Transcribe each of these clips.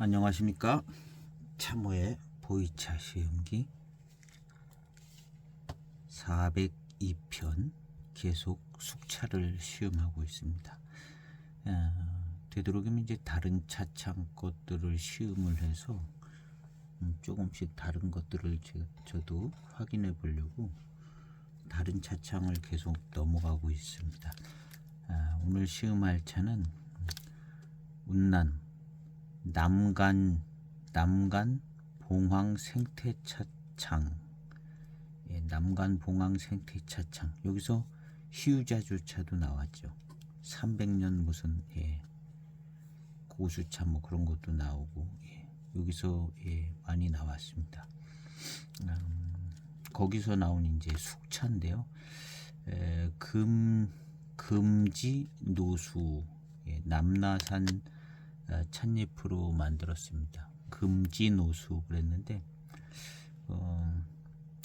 안녕하십니까. 참호의 보이차 시음기 402편 계속 숙차를 시음하고 있습니다. 되도록이면 이제 다른 차창 것들을 시음을 해서 조금씩 다른 것들을 저도 확인해 보려고 다른 차창을 계속 넘어가고 있습니다. 오늘 시음할 차는 운남 남간 봉황 생태차창. 남간 봉황 생태차창. 여기서 희유자주차도 나왔죠. 300년 무슨 고수차 뭐 그런 것도 나오고 여기서 많이 나왔습니다. 거기서 나온 이제 숙차인데요. 금지 노수 남나산 찻잎으로 만들었습니다. 금지 노수 그랬는데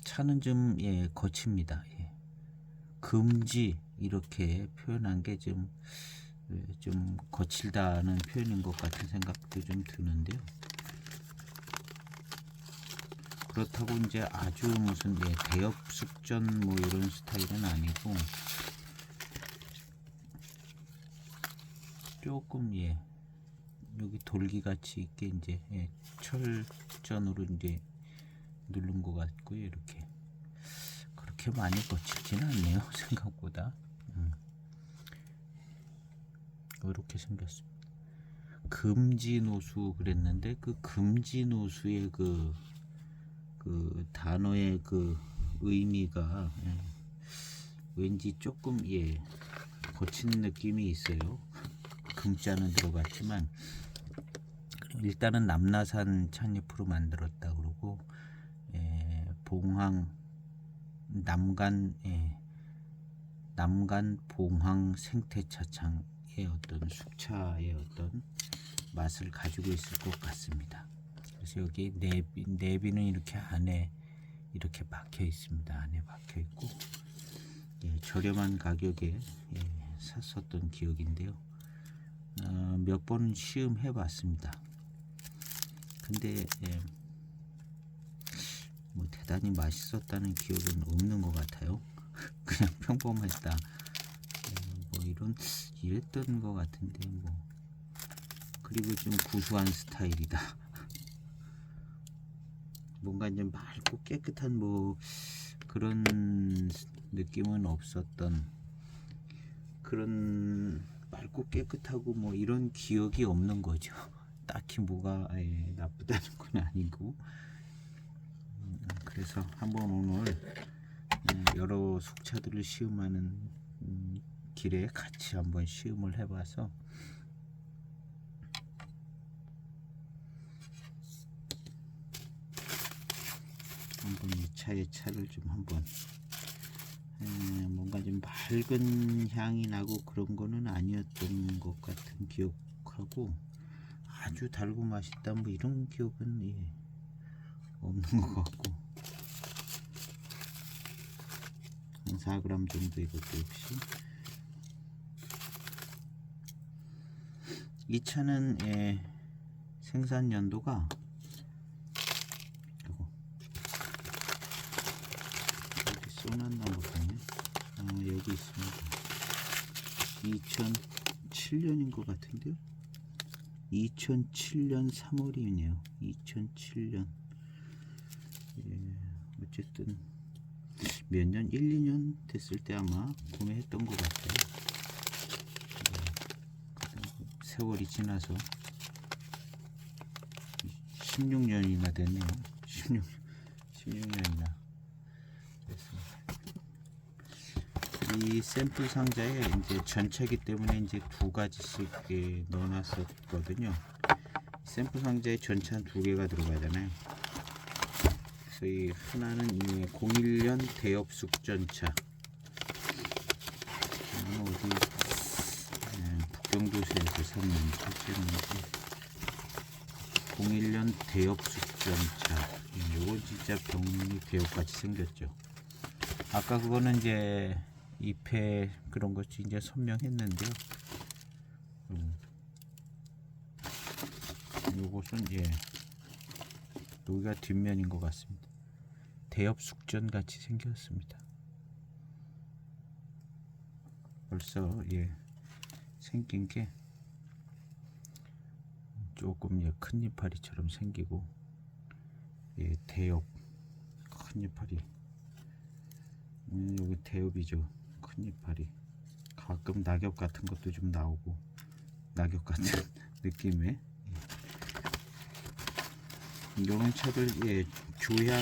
차는 좀 거칩니다. 금지 이렇게 표현한 게 좀 거칠다는 표현인 것 같은 생각도 좀 드는데요. 그렇다고 이제 아주 무슨 대엽 숙전 뭐 이런 스타일은 아니고 조금 여기 돌기 같이 있게 이제 철전으로 이제 누른 것 같고요. 이렇게 그렇게 많이 거칠지는 않네요. 생각보다. 이렇게 생겼습니다. 금지노수 그랬는데 그 금지노수의 그 단어의 그 의미가 왠지 조금 거친 느낌이 있어요. 금자는 들어갔지만 일단은 남나산 찻잎으로 만들었다 그러고 봉황 남간 봉황 생태차창의 어떤 숙차의 어떤 맛을 가지고 있을 것 같습니다. 그래서 여기 내비는 이렇게 안에 이렇게 박혀 있습니다. 안에 박혀 있고 저렴한 가격에 샀었던 기억인데요. 몇 번 시음해 봤습니다. 근데 뭐 대단히 맛있었다는 기억은 없는 것 같아요. 그냥 평범했다. 뭐 이랬던 것 같은데 뭐 그리고 좀 구수한 스타일이다. 뭔가 이제 맑고 깨끗한 뭐 그런 느낌은 없었던 그런 맑고 깨끗하고 뭐 이런 기억이 없는 거죠. 딱히 뭐가 나쁘다는 건 아니고 그래서 한번 오늘 여러 숙차들을 시음하는 길에 같이 한번 시음을 해봐서 한번 이 차의 차를 좀 한번 뭔가 좀 맑은 향이 나고 그런 거는 아니었던 것 같은 기억하고 아주 달고 맛있다 뭐 이런 기억은 없는 것 같고 한 4g 정도 이것도 역시 이 차는 생산 연도가 여기 써놨나 보네. 여기 있습니다. 2007년인 것 같은데요. 2007년 3월이네요. 2007년. 어쨌든 몇 년, 1, 2년 됐을 때 아마 구매했던 것 같아요. 세월이 지나서 16년이나 됐네요. 16년이나 됐습니다. 이 샘플 상자에 이제 전차기 때문에 이제 두 가지씩 넣어놨었거든요. 샘플 상자에 전차 두 개가 들어가잖아요. 그래서 이 하나는 01년 대엽 숙전차. 어디 북경도시에서 샀는 차였는지 01년 대엽 숙전차. 이건 진짜 병이 대엽같이 생겼죠. 아까 그거는 이제 잎에 그런 것이 이제 선명했는데요. 요것은 예, 여기가 뒷면인 것 같습니다. 대엽 숙전 같이 생겼습니다. 벌써 예, 생긴 게 조금 예, 큰 이파리처럼 생기고, 예, 대엽 큰 이파리. 여기 대엽이죠. 큰 이파리. 가끔 낙엽 같은 것도 좀 나오고, 낙엽 같은 느낌의 이런 차들, 예, 조향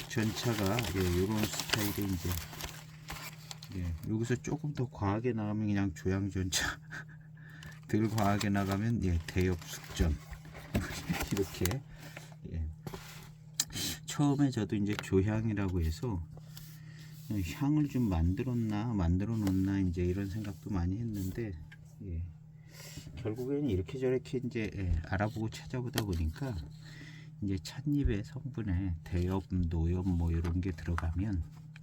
전차가 예, 이런 스타일의 이제 예, 여기서 조금 더 과하게 나가면 그냥 조향 전차, 덜 과하게 나가면 예, 대엽 숙전 이렇게. 예. 처음에 저도 이제 조향이라고 해서 향을 좀 만들어 놓나 이제 이런 생각도 많이 했는데, 예, 결국에는 이렇게 저렇게 이제 예, 알아보고 찾아보다 보니까 이제 찻잎의 성분에 대엽, 노엽 뭐 이런 게 들어가면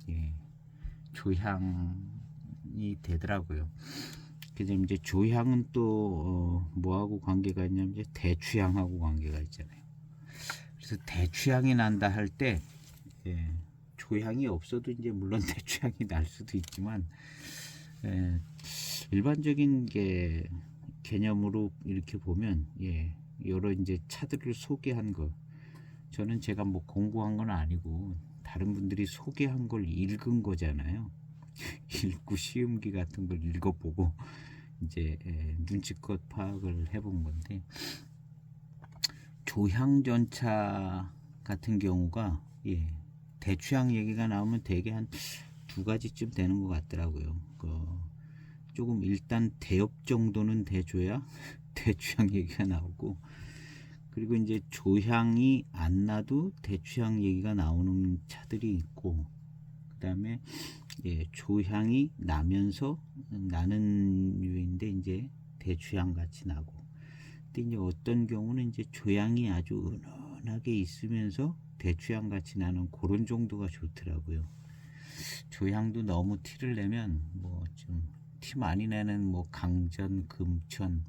예, 조향이 되더라고요. 그래서 이제 조향은 또 뭐하고 관계가 있냐면 이제 대추향하고 관계가 있잖아요. 그래서 대추향이 난다 할 때 예, 조향이 없어도 이제 물론 대추향이 날 수도 있지만, 예, 일반적인 게 개념으로 이렇게 보면 예, 여러 이제 차들을 소개한 거, 저는 제가 뭐 공부한 건 아니고 다른 분들이 소개한 걸 읽은 거잖아요. 읽고 시음기 같은 걸 읽어보고 이제 예, 눈치껏 파악을 해본 건데, 조향전차 같은 경우가 예, 대추향 얘기가 나오면 대개 한 두 가지쯤 되는 것 같더라고요. 조금 일단 대엽 정도는 돼줘야 대추향 얘기가 나오고, 그리고 이제 조향이 안 나도 대추향 얘기가 나오는 차들이 있고, 그 다음에 예, 조향이 나면서 나는 류인데 이제 대추향 같이 나고, 근데 이제 어떤 경우는 이제 조향이 아주 은은하게 있으면서 대추향 같이 나는 그런 정도가 좋더라고요. 조향도 너무 티를 내면 뭐 좀 티 많이 내는 뭐 강전, 금천,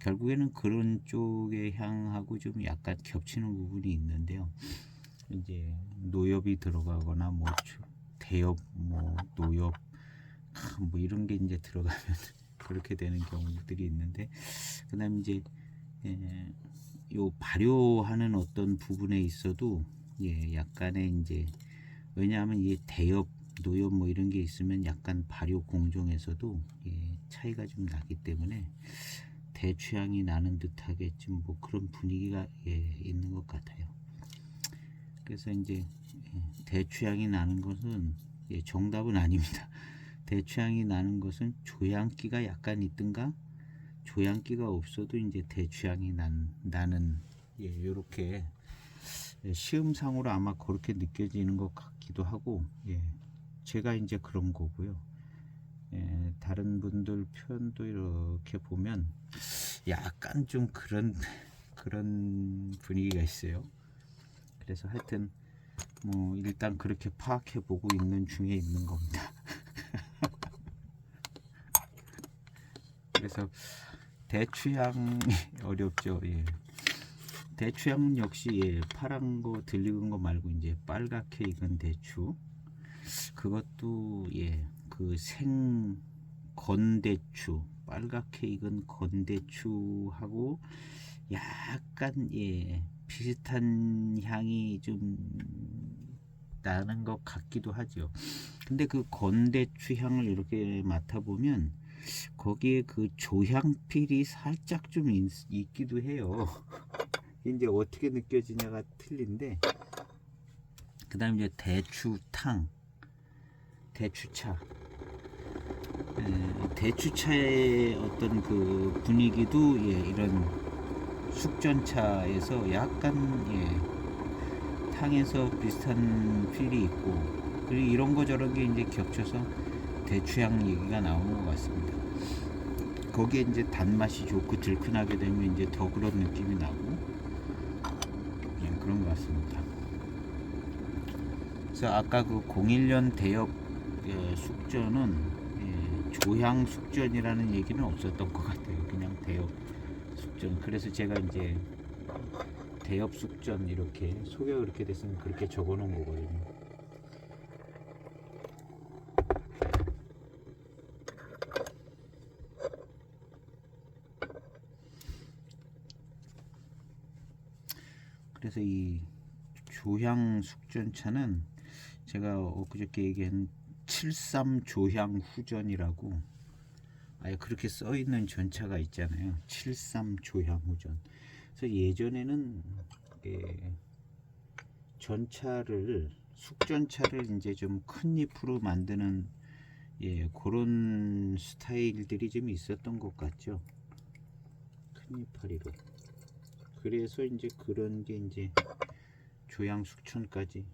결국에는 그런 쪽의 향하고 좀 약간 겹치는 부분이 있는데요. 이제 노엽이 들어가거나 뭐 대엽, 뭐 노엽, 뭐 이런 게 이제 들어가면 그렇게 되는 경우들이 있는데, 그다음 이제 요 발효하는 어떤 부분에 있어도 예, 약간의 이제, 왜냐하면 이 대엽, 노엽 뭐 이런 게 있으면 약간 발효 공정에서도 예, 차이가 좀 나기 때문에 대추향이 나는 듯하게 좀 뭐 그런 분위기가 예, 있는 것 같아요. 그래서 이제 대추향이 나는 것은 예, 정답은 아닙니다. 대추향이 나는 것은 조향기가 약간 있든가 조향기가 없어도 이제 대추향이 나는 예, 이렇게 시음상으로 아마 그렇게 느껴지는 것 같기도 하고, 예, 제가 이제 그런 거고요. 예, 다른 분들 표현도 이렇게 보면 약간 좀 그런 분위기가 있어요. 그래서 하여튼 뭐 일단 그렇게 파악해 보고 있는 중에 있는 겁니다. 그래서 대추향이 어렵죠. 예. 대추향은 역시 예, 파란 거 들리는 거 말고 이제 빨갛게 익은 대추, 그것도 예, 그 건대추, 빨갛게 익은 건대추하고 약간 예, 비슷한 향이 좀 나는 것 같기도 하죠. 근데 그 건대추 향을 이렇게 맡아보면 거기에 그 조향필이 살짝 좀 있기도 해요. 이제 어떻게 느껴지냐가 틀린데, 그 다음에 이제 대추탕, 대추차, 대추차의 어떤 그 분위기도 예, 이런 숙전차에서 약간 예, 탕에서 비슷한 필이 있고, 그리고 이런 거 저런 게 이제 겹쳐서 대추향 얘기가 나오는 것 같습니다. 거기에 이제 단맛이 좋고 들큰하게 되면 이제 더 그런 느낌이 나고, 예, 그런 것 같습니다. 그래서 아까 그 01년 대엽 예, 숙전은 예, 조향 숙전이라는 얘기는 없었던 것 같아요. 그냥 대엽 숙전. 그래서 제가 이제 대엽 숙전 이렇게 소개가 그렇게 됐으면 그렇게 적어 놓은 거거든요. 그래서 이 조향 숙전차는 제가 엊그저께 얘기한 73 조향 후전이라고 아예 그렇게 써 있는 전차가 있잖아요. 73 조향 후전. 그래서 예전에는 전차를 숙전차를 이제 좀 큰 잎으로 만드는 그런 스타일들이 좀 있었던 것 같죠. 큰 잎파리로. 그래서 이제 그런 게 이제 조향 숙천까지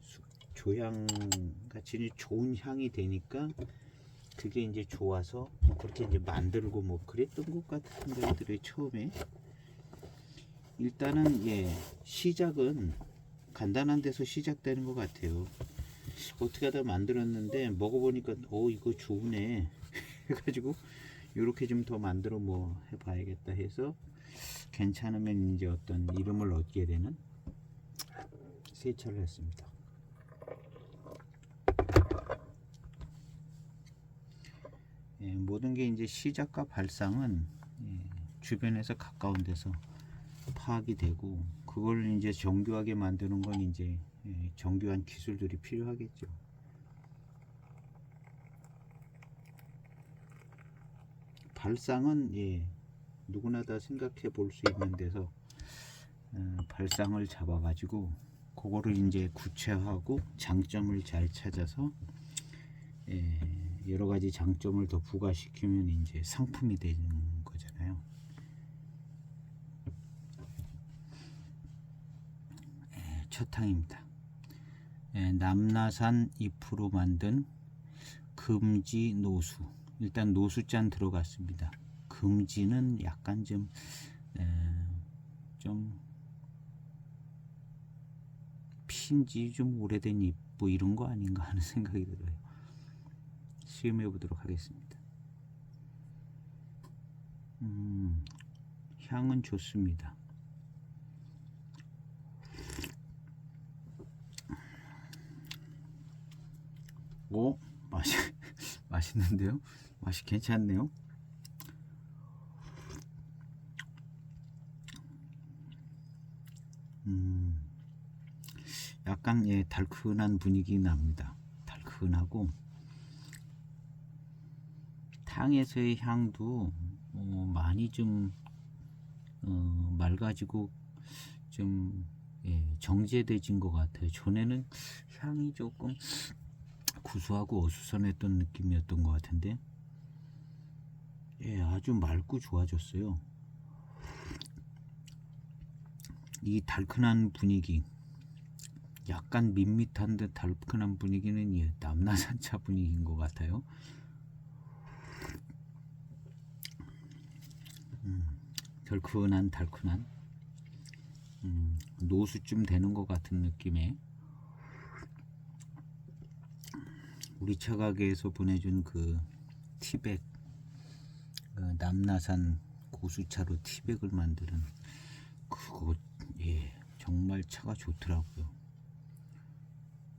조향 같이 좋은 향이 되니까 그게 이제 좋아서 그렇게 이제 만들고 뭐 그랬던 것 같은데 처음에 일단은 시작은 간단한 데서 시작되는 것 같아요. 어떻게 하다 만들었는데 먹어보니까 이거 좋네 해가지고 이렇게 좀 더 만들어 뭐 해봐야겠다 해서 괜찮으면 이제 어떤 이름을 얻게 되는 세차를 했습니다. 모든 게 이제 시작과 발상은 주변에서 가까운 데서 파악이 되고 그걸 이제 정교하게 만드는 건 이제 정교한 기술들이 필요하겠죠. 발상은 누구나 다 생각해 볼 수 있는 데서 발상을 잡아 가지고 그거를 이제 구체화하고 장점을 잘 찾아서 여러 가지 장점을 더 부과시키면 이제 상품이 되는 거잖아요. 첫 항입니다. 남나산 잎으로 만든 금지 노수. 일단 노수잔 들어갔습니다. 금지는 약간 좀 핀지 좀 오래된 잎 뭐 이런 거 아닌가 하는 생각이 들어요. 시음해 보도록 하겠습니다. 향은 좋습니다. 맛있는데요? 맛이 괜찮네요. 약간 달큰한 분위기 납니다. 달큰하고 탕에서의 향도 많이 좀 맑아지고 좀 정제돼진 것 같아요. 전에는 향이 조금 구수하고 어수선했던 느낌이었던 것 같은데 아주 맑고 좋아졌어요. 이 달큰한 분위기, 약간 밋밋한 듯 달큰한 분위기는 남나산차 분위기인 것 같아요. 달큰한 노수쯤 되는 것 같은 느낌에 우리 차 가게에서 보내준 그 티백, 남나산 고수차로 티백을 만드는 그거 정말 차가 좋더라고요.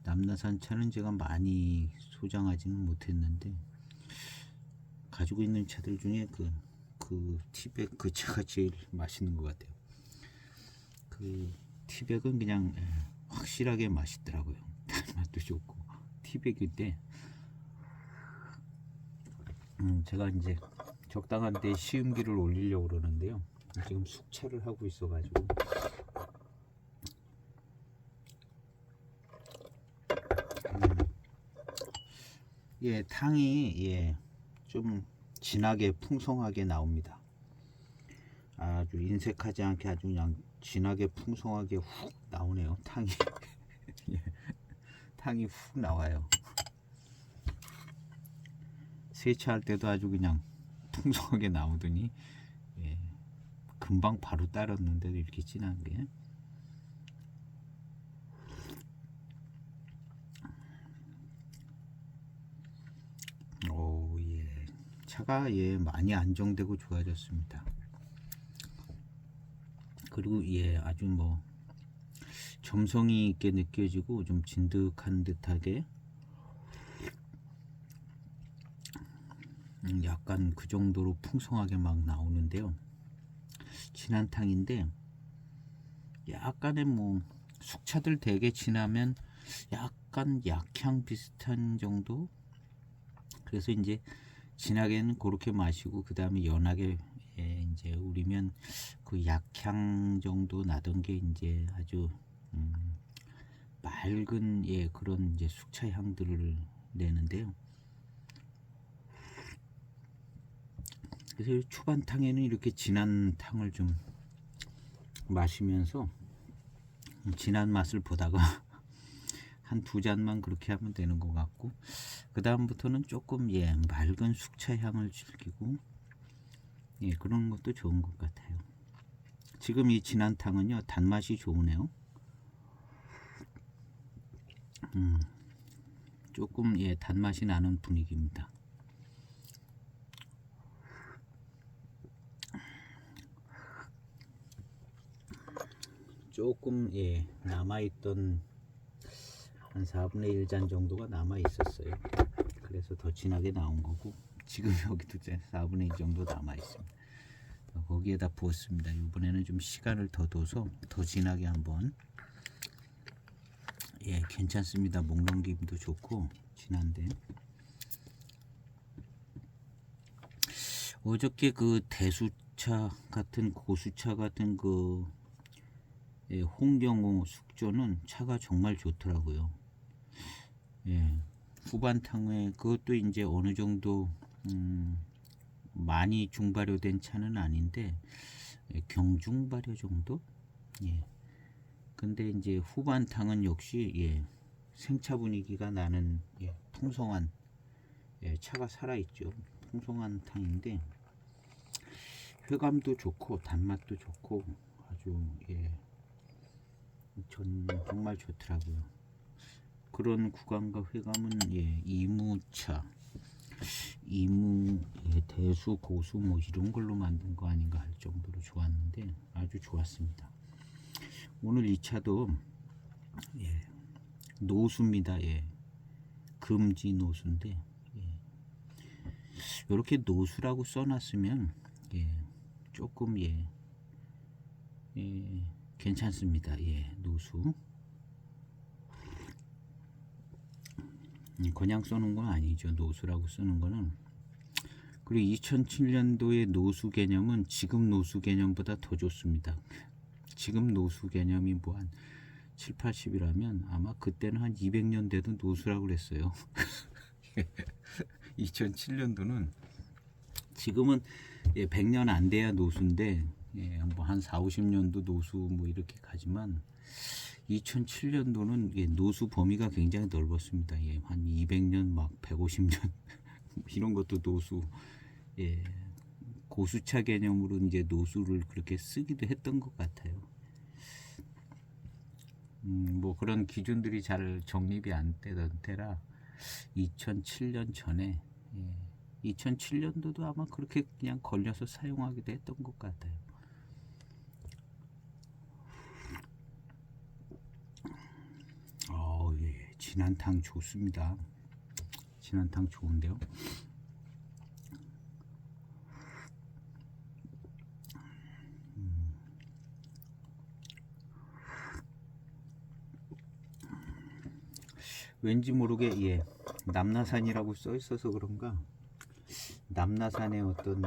남나산 차는 제가 많이 소장하지는 못했는데 가지고 있는 차들 중에 그 티백 그 차가 제일 맛있는 것 같아요. 그 티백은 그냥 확실하게 맛있더라고요. 맛도 좋고 티백인데 제가 이제 적당한 때 시음기를 올리려고 그러는데요. 지금 숙차를 하고 있어 가지고 탕이 좀 진하게 풍성하게 나옵니다. 아주 인색하지 않게 아주 그냥 진하게 풍성하게 훅 나오네요. 탕이 탕이 훅 나와요. 세차할 때도 아주 그냥 풍성하게 나오더니 금방 바로 따랐는데도 이렇게 진한 게 차가 많이 안정되고 좋아졌습니다. 그리고 예, 아주 뭐 점성이 있게 느껴지고 좀 진득한 듯하게 약간 그 정도로 풍성하게 막 나오는데요. 진한 탕인데 약간의 뭐 숙차들 되게 진하면 약간 약향 비슷한 정도. 그래서 이제 진하게는 그렇게 마시고 그 다음에 연하게 이제 우리면 그 약향 정도 나던 게 이제 아주 맑은 그런 이제 숙차 향들을 내는데요. 그래서 초반탕에는 이렇게 진한 탕을 좀 마시면서 진한 맛을 보다가 한 두 잔만 그렇게 하면 되는 것 같고, 그 다음부터는 조금 맑은 숙차 향을 즐기고 그런 것도 좋은 것 같아요. 지금 이 진한 탕은요 단맛이 좋으네요. 조금 단맛이 나는 분위기입니다. 조금 남아있던 한 4분의 1잔 정도가 남아 있었어요. 그래서 더 진하게 나온 거고, 지금 여기도 4분의 1 정도 남아 있습니다. 거기에다 부었습니다. 이번에는 좀 시간을 더 둬서 더 진하게 한번. 괜찮습니다. 목 넘김도 좋고 진한데. 어저께 그 대수차 같은 고수차 같은 그 홍경호 숙조는 차가 정말 좋더라고요. 후반탕에 그것도 이제 어느 정도 많이 중발효된 차는 아닌데 경중발효 정도. 근데 이제 후반탕은 역시 생차 분위기가 나는 풍성한 차가 살아있죠. 풍성한 탕인데 회감도 좋고 단맛도 좋고 아주 전 정말 좋더라고요. 그런 구간과 회감은 이무차, 이무, 대수, 고수 뭐 이런 걸로 만든 거 아닌가 할 정도로 좋았는데 아주 좋았습니다. 오늘 이 차도 노수입니다. 금지 노수인데 이렇게 노수라고 써놨으면 조금 괜찮습니다. 노수. 그냥 써놓은 건 아니죠. 노수라고 쓰는 거는. 그리고 2007년도의 노수 개념은 지금 노수 개념보다 더 좋습니다. 지금 노수 개념이 뭐 한 7, 80이라면 아마 그때는 한 200년 돼도 노수라고 그랬어요. 2007년도는 지금은 100년 안 돼야 노수인데 뭐 한 4, 50년도 노수 뭐 이렇게 가지만 2007년도는 노수 범위가 굉장히 넓었습니다. 한 200년 막 150년 이런 것도 노수. 고수차 개념으로 이제 노수를 그렇게 쓰기도 했던 것 같아요. 뭐 그런 기준들이 잘 정립이 안 되던 때라 2007년 전에 2007년도도 아마 그렇게 그냥 걸려서 사용하기도 했던 것 같아요. 진한탕 좋습니다. 진한탕 좋은데요. 왠지 모르게 남나산이라고 써 있어서 그런가 남나산의 어떤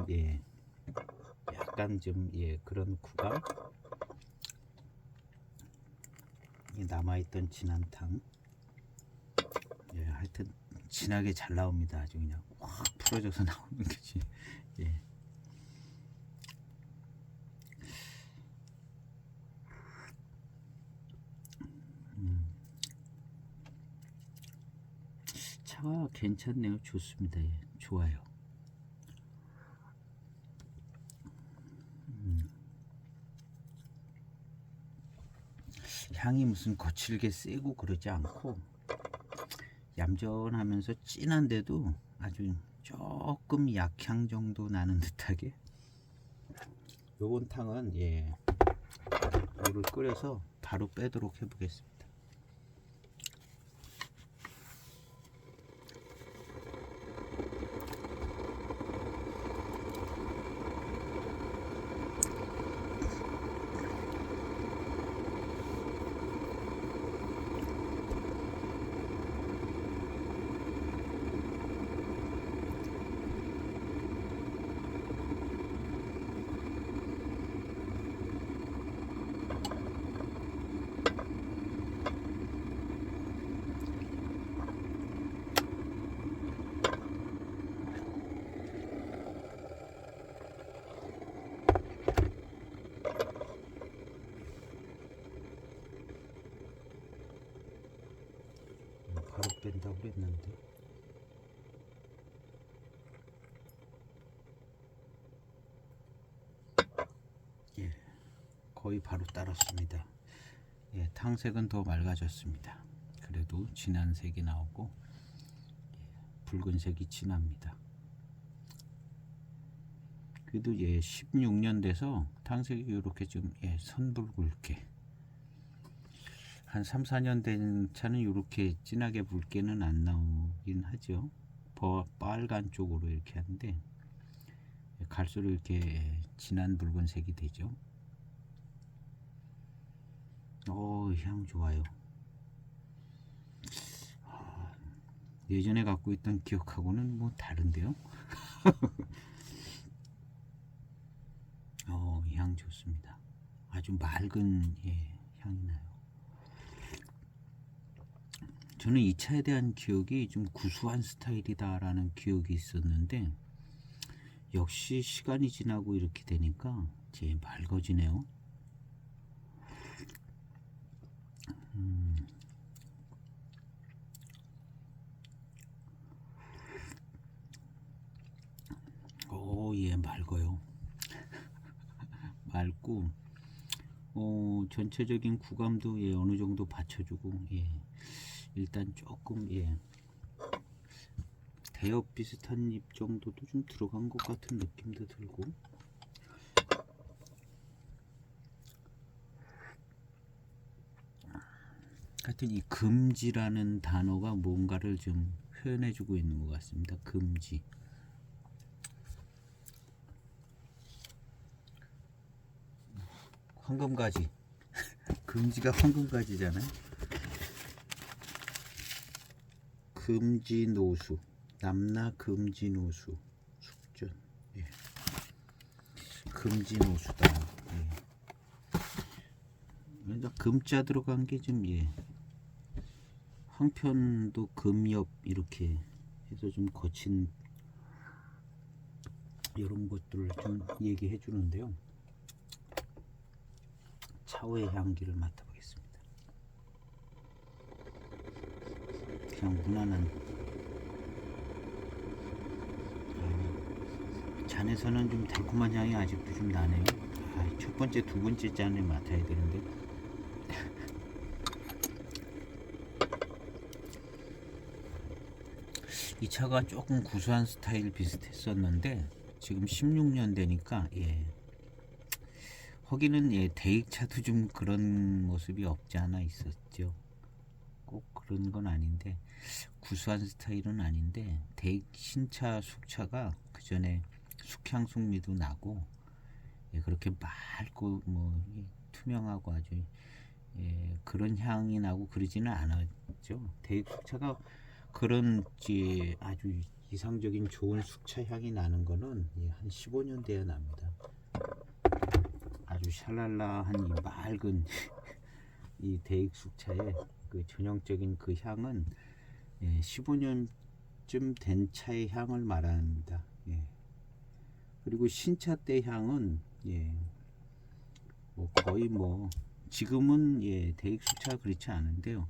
약간 좀 그런 구간 남아있던 진한탕 하여튼 진하게 잘 나옵니다. 아주 그냥 확 풀어져서 나오는 거지. 차가 괜찮네요. 좋습니다. 좋아요. 향이 무슨 거칠게 세고 그러지 않고 얌전하면서 진한데도 아주 조금 약향 정도 나는 듯하게. 요번 탕은 물을 끓여서 바로 빼도록 해보겠습니다. 바로 뺀다고 그랬는데 예, 거의 바로 따랐습니다. 예, 탕색은 더 맑아졌습니다. 그래도 진한 색이 나오고 붉은색이 진합니다. 그래도 예 16년 돼서 탕색이 이렇게 좀 선붉게 한 3, 4년 된 차는 이렇게 진하게 붉게는 안 나오긴 하죠. 빨간 쪽으로 이렇게 하는데 갈수록 이렇게 진한 붉은색이 되죠. 향 좋아요. 예전에 갖고 있던 기억하고는 뭐 다른데요. 향 좋습니다. 아주 맑은 향이 나요. 저는 이 차에 대한 기억이 좀 구수한 스타일이다 라는 기억이 있었는데 역시 시간이 지나고 이렇게 되니까 제 맑아지네요. 예, 맑아요. 맑고 전체적인 구감도 어느 정도 받쳐주고 일단 조금 대엽 비슷한 잎 정도도 좀 들어간 것 같은 느낌도 들고 하여튼 이 금지라는 단어가 뭔가를 좀 표현해주고 있는 것 같습니다. 금지. 황금가지. 금지가 황금가지잖아요. 금지노수. 남나 금지노수. 숙전. 금지노수다. 금자 들어간 게 좀 황편도 금엽 이렇게 해서 좀 거친 이런 것들을 좀 얘기해 주는데요. 차후의 향기를 맡아보겠습니다. 그냥 무난한 잔에서는 좀 달콤한 향이 아직도 좀 나네요. 첫 번째, 두 번째 잔에 맡아야 되는데 이 차가 조금 구수한 스타일 비슷했었는데 지금 16년 되니까 거기는 대익차도 좀 그런 모습이 없지 않아 있었죠. 꼭 그런 건 아닌데 구수한 스타일은 아닌데 대익 신차 숙차가 그 전에 숙향 숙미도 나고 그렇게 맑고 뭐 투명하고 아주 그런 향이 나고 그러지는 않았죠. 대익 숙차가 그런 아주 이상적인 좋은 숙차 향이 나는 거는 한 15년 돼야 납니다. 아주 샬랄라한 이 맑은 이 대익 숙차의 그 전형적인 그 향은 15년쯤 된 차의 향을 말합니다. 그리고 신차 때 향은 뭐 거의 뭐 지금은 대익 숙차가 그렇지 않은데요.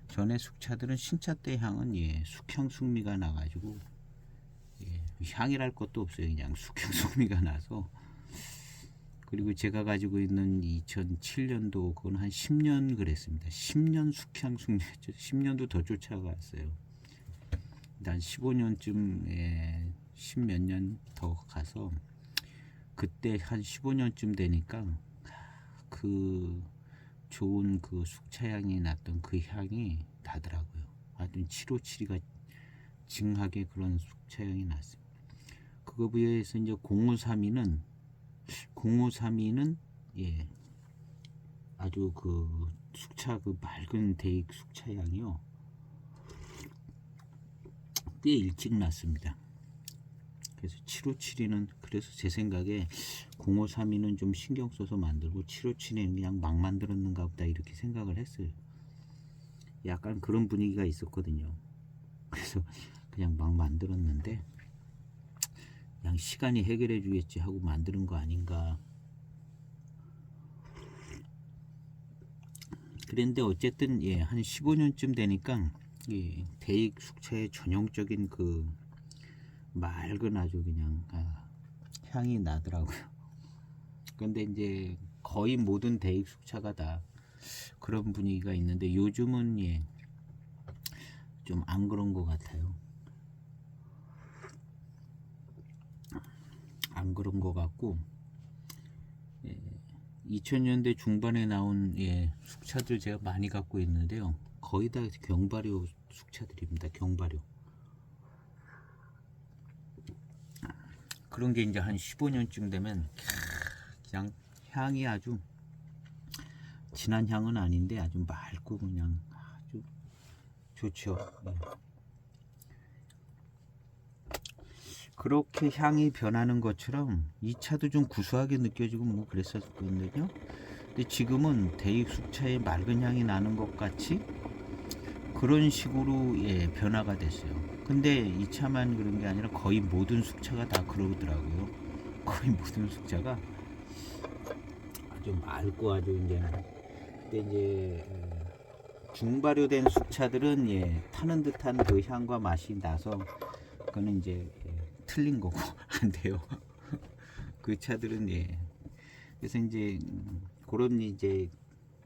전에 숙차들은 신차 때 향은 숙향 숙미가 나가지고 향이랄 것도 없어요. 그냥 숙향 숙미가 나서. 그리고 제가 가지고 있는 2007년도 그건 한 10년 그랬습니다. 10년 숙향 숙미였죠. 10년도 더 쫓아갔어요. 한 15년쯤 10몇 년 더 가서 그때 한 15년쯤 되니까 그 좋은 그 숙차향이 났던 그 향이 나더라고요. 하여튼 757이가 징하게 그런 숙차향이 났어요. 그거 비해서 이제 0532는 예 아주 그 숙차 그 맑은 대익 숙차향이요 꽤 일찍 났습니다. 그래서 7572는 그래서 제 생각에 0532는 좀 신경 써서 만들고 757은 그냥 막 만들었는가 보다 이렇게 생각을 했어요. 약간 그런 분위기가 있었거든요. 그래서 그냥 막 만들었는데 그냥 시간이 해결해 주겠지 하고 만드는 거 아닌가. 그런데 어쨌든 예, 한 15년쯤 되니까 예, 대익 숙차의 전형적인 그 맑은 아주 그냥 향이 나더라고요. 근데 이제 거의 모든 대익 숙차가 다 그런 분위기가 있는데 요즘은 예, 좀 안 그런 것 같아요. 안 그런 것 같고 예, 2000년대 중반에 나온 예, 숙차들 제가 많이 갖고 있는데요. 거의 다 경발효 숙차들입니다. 경발효. 그런 게 이제 한 15년쯤 되면 그냥 향이 아주 진한 향은 아닌데 아주 맑고 그냥 아주 좋죠. 네. 그렇게 향이 변하는 것처럼 이 차도 좀 구수하게 느껴지고 뭐 그랬었거든요. 근데 지금은 대익 숙차의 맑은 향이 나는 것 같이 그런 식으로 예, 변화가 됐어요. 근데 이 차만 그런 게 아니라 거의 모든 숙차가 다 그러더라고요. 거의 모든 숙차가 아주 맑고 아주 이제 근데 이제 중발효된 숙차들은 예, 타는 듯한 그 향과 맛이 나서 그거는 이제 예, 틀린 거고 안 돼요. 그 차들은 예. 그래서 이제 그런 이제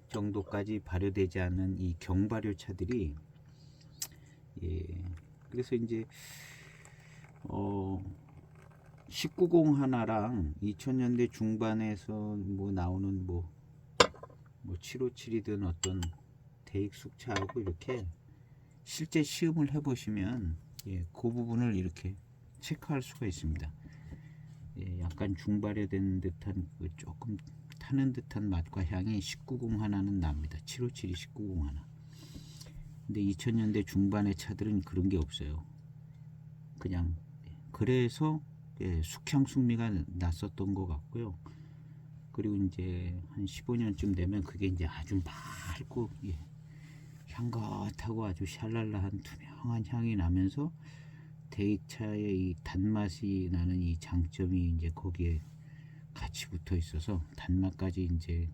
정도까지 발효되지 않는 이 경발효 차들이 예. 그래서 이제 1901 하나랑 2000년대 중반에서 뭐 나오는 뭐 757이든 어떤 대익 숙차하고 이렇게 실제 시음을 해보시면 예, 그 부분을 이렇게 체크할 수가 있습니다. 예, 약간 중발효된 듯한 그 조금 타는 듯한 맛과 향이 1901 하나는 납니다. 757이 1901 하나. 근데 2000년대 중반의 차들은 그런 게 없어요. 그냥 그래서 예, 숙향 숙미가 났었던 것 같고요. 그리고 이제 한 15년쯤 되면 그게 이제 아주 맑고 예, 향긋하고 아주 샬랄라한 투명한 향이 나면서 대익차의 이 단맛이 나는 이 장점이 이제 거기에 같이 붙어 있어서 단맛까지 이제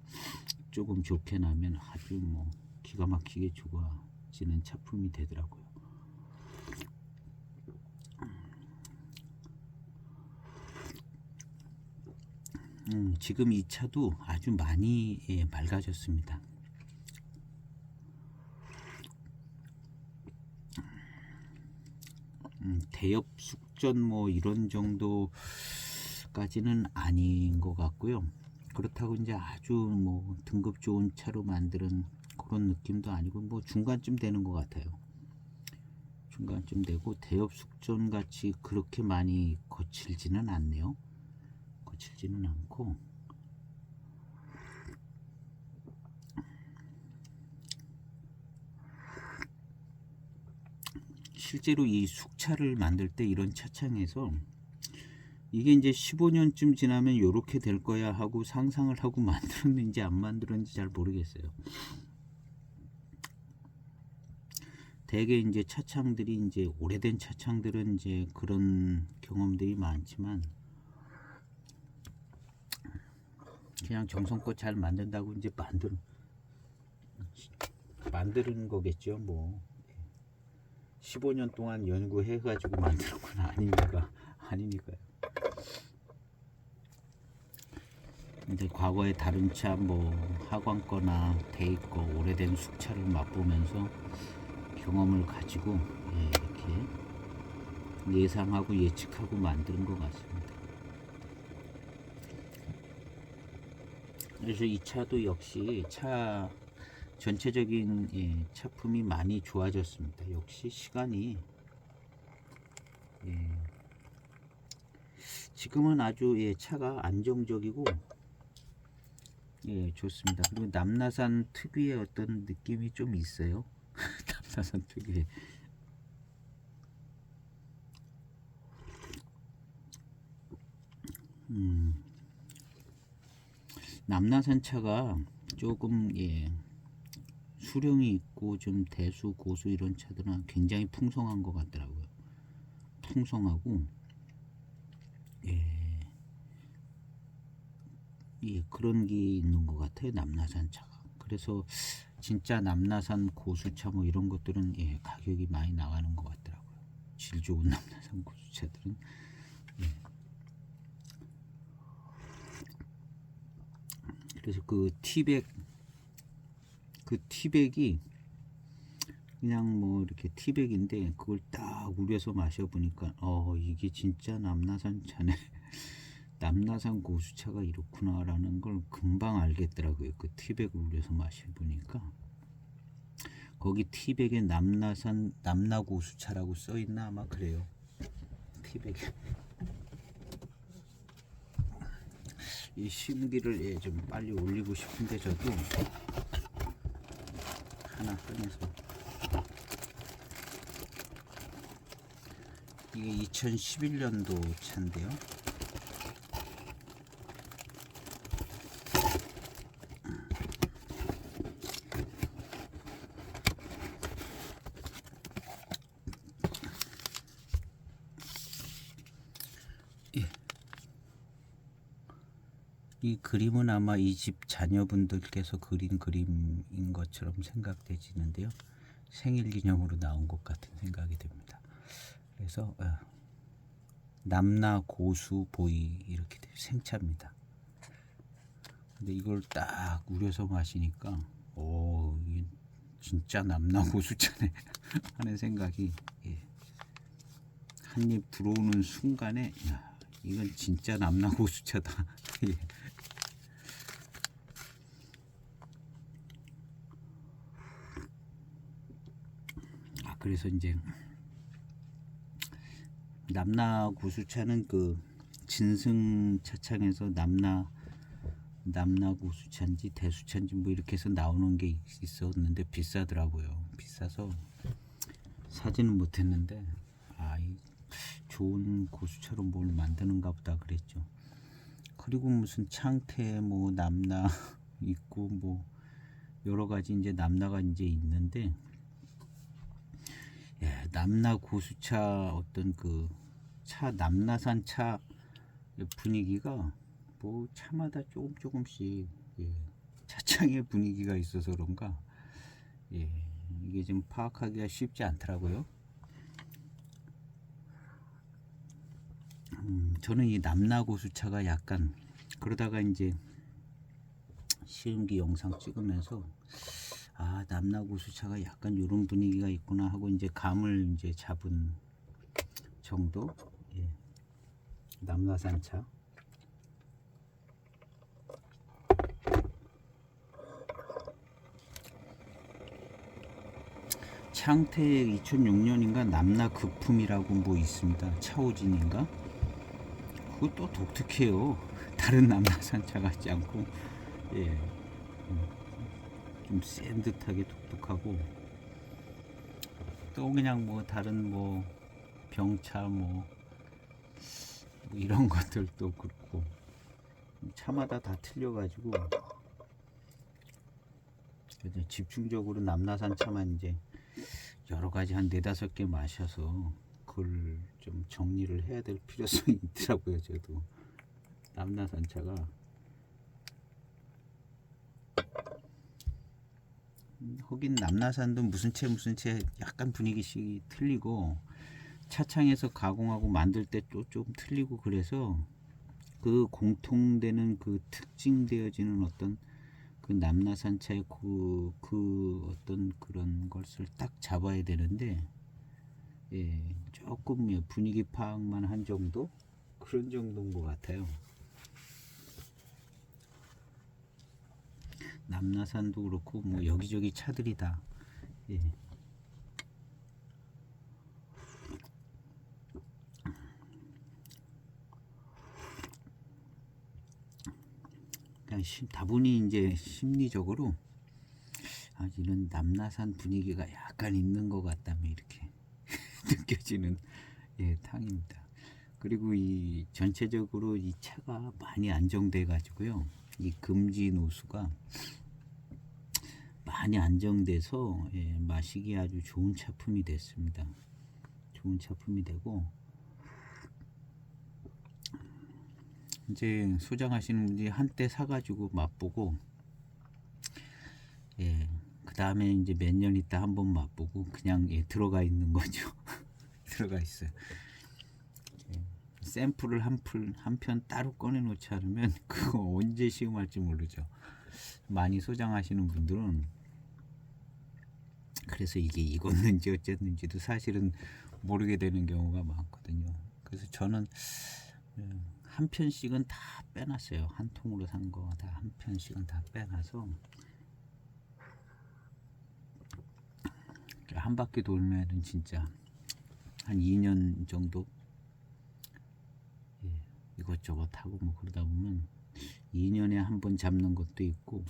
조금 좋게 나면 아주 뭐 기가 막히게 좋아지는 차품이 되더라고요. 지금 이 차도 아주 많이 예, 맑아졌습니다. 대엽 숙전 뭐 이런 정도까지는 아닌 것 같고요. 그렇다고 이제 아주 뭐 등급 좋은 차로 만드는 그런 느낌도 아니고 뭐 중간쯤 되는 것 같아요. 중간쯤 되고 대엽 숙전 같이 그렇게 많이 거칠지는 않네요. 거칠지는 않고 실제로 이 숙차를 만들 때 이런 차창에서 이게 이제 15년쯤 지나면 이렇게 될 거야 하고 상상을 하고 만들었는지 안 만들었는지 잘 모르겠어요. 대개 이제 차창들이 이제 오래된 차창들은 이제 그런 경험들이 많지만 그냥 정성껏 잘 만든다고 이제 만드는 거겠죠. 뭐 15년 동안 연구해 가지고 만드는 건 아니니까요. 근데 과거의 다른 차 뭐 하광 거나 대익 거 오래된 숙차를 맛보면서 경험을 가지고 예, 이렇게 예상하고 예측하고 만드는 것 같습니다. 그래서 이 차도 역시 차 전체적인 차품이 많이 좋아졌습니다. 역시 시간이 지금은 아주 차가 안정적이고 좋습니다. 그리고 남나산 특유의 어떤 느낌이 좀 있어요. 남나산 특유의 남나산 차가 조금 수령이 있고 좀 대수 고수 이런 차들은 굉장히 풍성한 것 같더라고요. 풍성하고 그런 게 있는 것 같아요. 남나산 차가. 그래서 진짜 남나산 고수차 뭐 이런 것들은 가격이 많이 나가는 것 같더라고요. 질 좋은 남나산 고수차들은 그래서 그 티백이 그냥 뭐 이렇게 티백인데 그걸 딱 우려서 마셔보니까 이게 진짜 남나산 차네. 남나산 고수차가 이렇구나 라는 걸 금방 알겠더라고요. 그 티백을 우려서 마셔보니까 거기 티백에 남나산 남나고수차라고 써있나 아마 그래요. 티백에 이 심기를 좀 빨리 올리고 싶은데 저도 하나 꺼내서 이게 2011년도 차인데요. 이 그림은 아마 이 집 자녀분들께서 그린 그림인 것처럼 생각되지는데요. 생일 기념으로 나온 것 같은 생각이 듭니다. 그래서 남나 고수 보이 이렇게 생차입니다. 근데 이걸 딱 우려서 마시니까 이게 진짜 남나 고수차네 하는 생각이 한입 들어오는 순간에 이건 진짜 남나 고수차다. 그래서 이제 남나 고수차는 그 진승 차창에서 남나 고수차인지 대수차인지 뭐 이렇게 해서 나오는 게 있었는데 비싸더라고요. 비싸서 사지는 못했는데 이 좋은 고수차로 뭘 만드는가 보다 그랬죠. 그리고 무슨 창태 뭐 남나 있고 뭐 여러 가지 이제 남나가 이제 있는데 남나 고수차 어떤 그 차 남나산 차 분위기가 뭐 차마다 조금씩 차창의 분위기가 있어서 그런가 이게 좀 파악하기가 쉽지 않더라고요. 저는 이 남나 고수차가 약간 그러다가 이제 시음기 영상 찍으면서 남나 고수차가 약간 이런 분위기가 있구나 하고 이제 감을 이제 잡은 정도. 남나산 차. 창택 2006년인가 남나 극품이라고 뭐 있습니다. 차오진인가? 그것도 독특해요. 다른 남나산 차 같지 않고 좀 센 듯하게 독특하고 또 그냥 뭐 다른 뭐 병차 뭐 이런 것들도 그렇고 차마다 다 틀려가지고 집중적으로 남나산 차만 이제 여러 가지 한 4-5개 마셔서 그걸 좀 정리를 해야 될 필요성이 있더라고요. 저도 남나산 차가 거긴 남나산도 무슨 채 약간 분위기씩 틀리고 차창에서 가공하고 만들 때 또 좀 틀리고 그래서 그 공통되는 그 특징되어지는 어떤 그 남나산차의 그 어떤 그런 것을 딱 잡아야 되는데 조금 분위기 파악만 한 정도 그런 정도인 것 같아요. 남나산도 그렇고 뭐 여기저기 차들이 다 예. 다분히 이제 심리적으로 이런 남나산 분위기가 약간 있는 것 같다면 이렇게 느껴지는 예, 탕입니다. 그리고 이 전체적으로 이 차가 많이 안정돼 가지고요. 이 금지 노수가 많이 안정돼서 예, 마시기 아주 좋은 차품이 됐습니다. 좋은 차품이 되고 이제 소장하시는 분들이 한때 사가지고 맛보고 예, 그 다음에 이제 몇 년 있다 한번 맛보고 그냥 예, 들어가 있는 거죠. 들어가 있어요. 예, 샘플을 한 편 따로 꺼내 놓지 않으면 그거 언제 시음할지 모르죠. 많이 소장하시는 분들은 그래서 이게 익었는지 어쨌는지도 사실은 모르게 되는 경우가 많거든요. 그래서 저는 한 편씩은 다 빼놨어요. 한 통으로 산 거 다 한 편씩은 다 빼놔서 한 바퀴 돌면은 진짜 한 2년 정도 예, 이것저것 하고 뭐 그러다 보면 2년에 한 번 잡는 것도 있고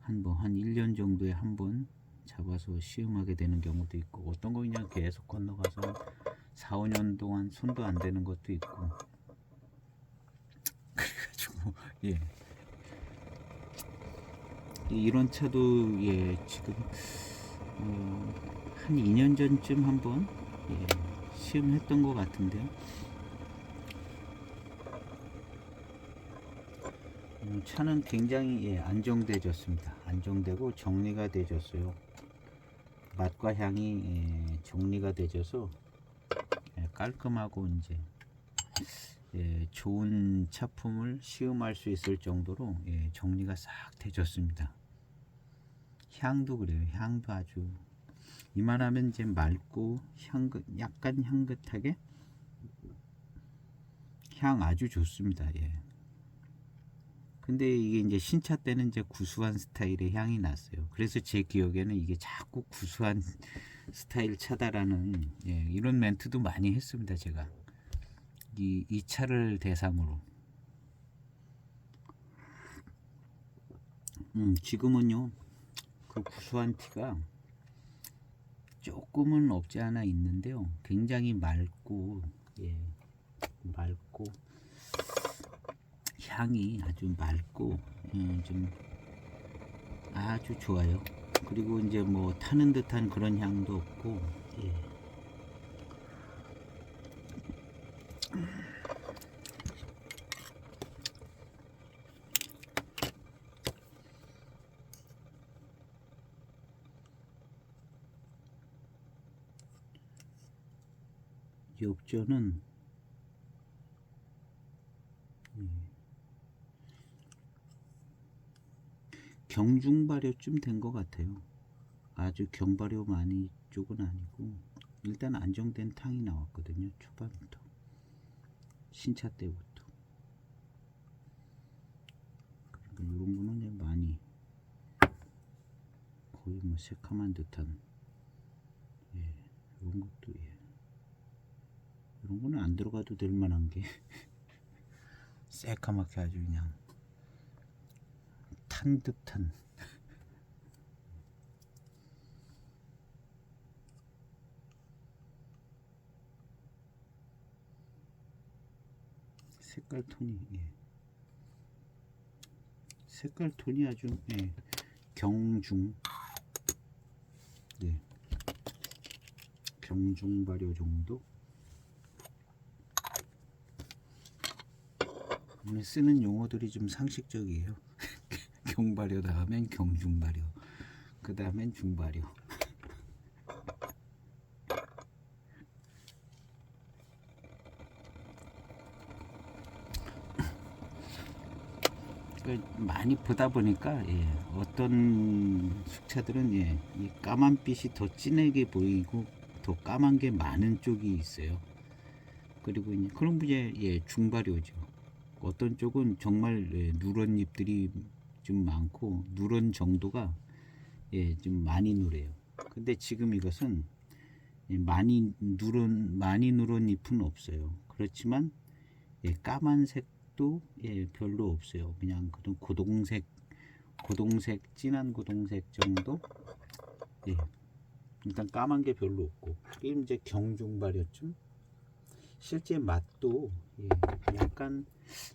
한 1년 정도에 한 번 잡아서 시음하게 되는 경우도 있고 어떤 거 그냥 계속 건너가서 4, 5년 동안 손도 안 대는 것도 있고 그래가지고 예 이런 차도 예 지금 한 2년 전쯤 한번 예, 시음했던 것 같은데요. 차는 굉장히 예, 안정돼졌습니다. 안정되고 정리가 돼졌어요. 맛과 향이 예, 정리가 돼져서 예, 깔끔하고 이제 예, 좋은 차품을 시음할 수 있을 정도로 예, 정리가 싹 돼졌습니다. 향도 그래요. 향도 아주 이만하면 이제 맑고 약간 향긋하게 향 아주 좋습니다. 예. 근데 이게 이제 신차 때는 이제 구수한 스타일의 향이 났어요. 그래서 제 기억에는 이게 자꾸 구수한 스타일 차다라는 예, 이런 멘트도 많이 했습니다. 제가 이 차를 대상으로 지금은요 그 구수한 티가 조금은 없지 않아 있는데요. 굉장히 맑고 예, 맑고 향이 아주 맑고 좀 아주 좋아요. 그리고 이제 뭐 타는 듯한 그런 향도 없고 예. 역전은 경중발효쯤 된 것 같아요. 아주 경발효 많이 쪽은 아니고 일단 안정된 탕이 나왔거든요. 초반부터 신차 때부터 그러니까 이런 거는 많이 거의 뭐 새카만 듯한 예, 이런 것도 예. 이런 거는 안 들어가도 될 만한 게 새카맣게 아주 그냥 탄 듯한 색깔 톤이 예. 색깔 톤이 아주 예. 경중 네. 경중 발효 정도 오늘 쓰는 용어들이 좀 상식적이에요. 경발효 다음엔 경중발효 그 다음엔 중발효 많이 보다 보니까 예, 어떤 숙차들은 예, 이 까만빛이 더 진하게 보이고 더 까만 게 많은 쪽이 있어요. 그리고 이제 그런 분야 예, 중발효죠. 어떤 쪽은 정말 예, 누런 잎들이 좀 많고 누런 정도가 좀 많이 누래요. 근데 지금 이것은 많이 누런 잎은 없어요. 그렇지만 까만색도 별로 없어요. 그냥 그런 고동색, 진한 고동색 정도. 일단 까만 게 별로 없고, 이게 이제 경중발효쯤. 실제 맛도 약간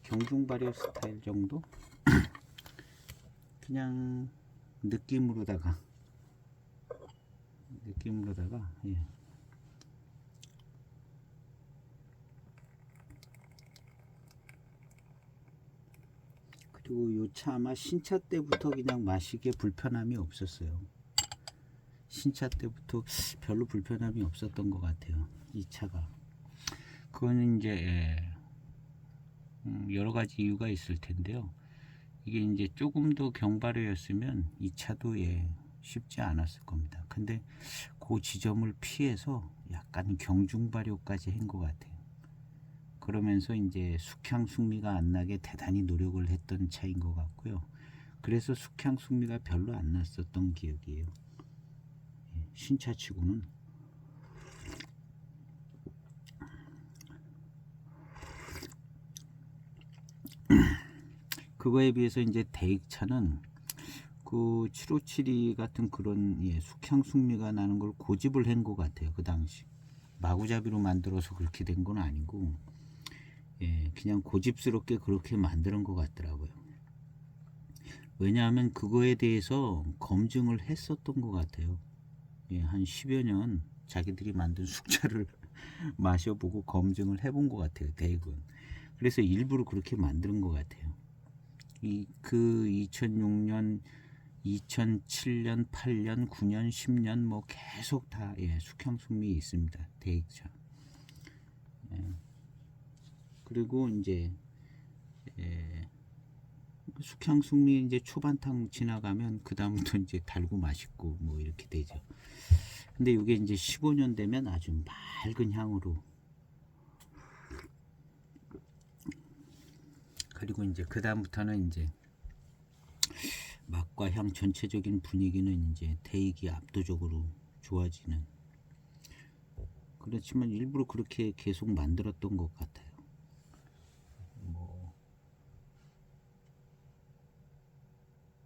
경중발효 스타일 정도. 그냥 느낌으로다가 그리고 요 차 아마 신차 때부터 그냥 마시기에 불편함이 없었어요. 신차 때부터 별로 불편함이 없었던 것 같아요, 이 차가. 그거는 이제 여러 가지 이유가 있을 텐데요. 이게 이제 조금 더 경발효였으면 이 차도 쉽지 않았을 겁니다. 근데 그 지점을 피해서 약간 경중발효까지 한 것 같아요. 그러면서 이제 숙향 숙미가 안 나게 대단히 노력을 했던 차인 것 같고요. 그래서 숙향 숙미가 별로 안 났었던 기억이에요. 신차치고는. 그거에 비해서 이제 대익차는 그 7572 같은 그런 숙향 숙미가 나는 걸 고집을 한 것 같아요. 그 당시 마구잡이로 만들어서 그렇게 된 건 아니고 그냥 고집스럽게 그렇게 만드는 것 같더라고요. 왜냐하면 그거에 대해서 검증을 했었던 것 같아요. 한 10여 년 자기들이 만든 숙차를 마셔보고 검증을 해본 것 같아요, 대익은. 그래서 일부러 그렇게 만드는 것 같아요. 그 2006년, 2007년, 8년, 9년, 10년 뭐 계속 다 숙향숙미 있습니다, 대익차. 그리고 이제 숙향숙미 이제 초반탕 지나가면 그 다음부터 이제 달고 맛있고 뭐 이렇게 되죠. 근데 이게 이제 15년 되면 아주 맑은 향으로, 그리고 이제 그 다음부터는 이제 맛과 향 전체적인 분위기는 이제 대익이 압도적으로 좋아지는. 그렇지만 일부러 그렇게 계속 만들었던 것 같아요. 뭐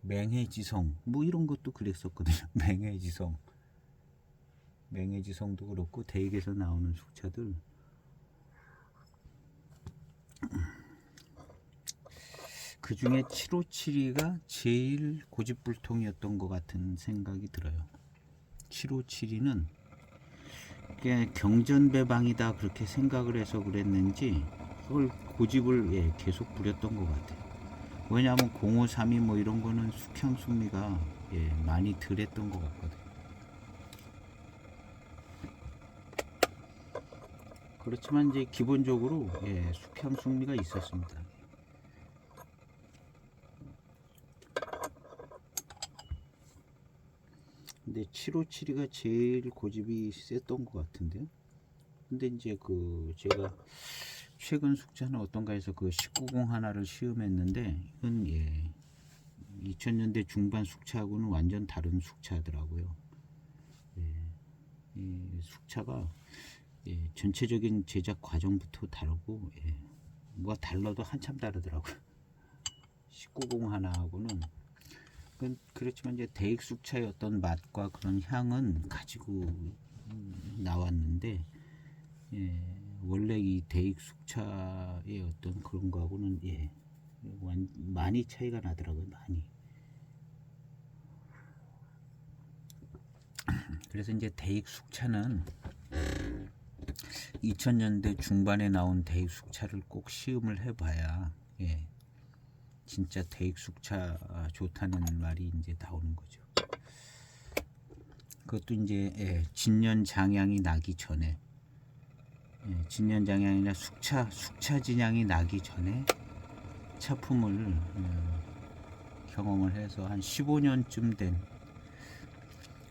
맹해지성 뭐 이런 것도 그랬었거든요. 맹해지성도 그렇고 대익에서 나오는 숙차들 그 중에 7572가 제일 고집불통이었던 것 같은 생각이 들어요. 7572는 경전배방이다 그렇게 생각을 해서 그랬는지 그걸 고집을 계속 부렸던 것 같아요. 왜냐하면 0532 뭐 이런 거는 숙향숙미가 많이 덜했던 것 같거든요. 그렇지만 이제 기본적으로 숙향숙미가 있었습니다. 근데 7572가 제일 고집이 셌던 것 같은데요. 근데 이제 그 제가 최근 숙차는 어떤가 해서 그 19공 하나를 시음했는데 이건 2000년대 중반 숙차하고는 완전 다른 숙차더라고요. 이 숙차가 전체적인 제작 과정부터 다르고 뭐가 달라도 한참 다르더라고요. 19공 하나하고는. 그렇지만 이제 대익 숙차의 어떤 맛과 그런 향은 가지고 나왔는데 원래 이 대익 숙차의 어떤 그런 거하고는 많이 차이가 나더라고요. 많이. 그래서 이제 대익 숙차는 2000년대 중반에 나온 대익 숙차를 꼭 시음을 해봐야 진짜 대익 숙차 좋다는 말이 이제 나오는 거죠. 그것도 이제 진년장향이 나기 전에, 진년장향이나 숙차진향이 나기 전에 차품을 경험을 해서 한 15년쯤 된,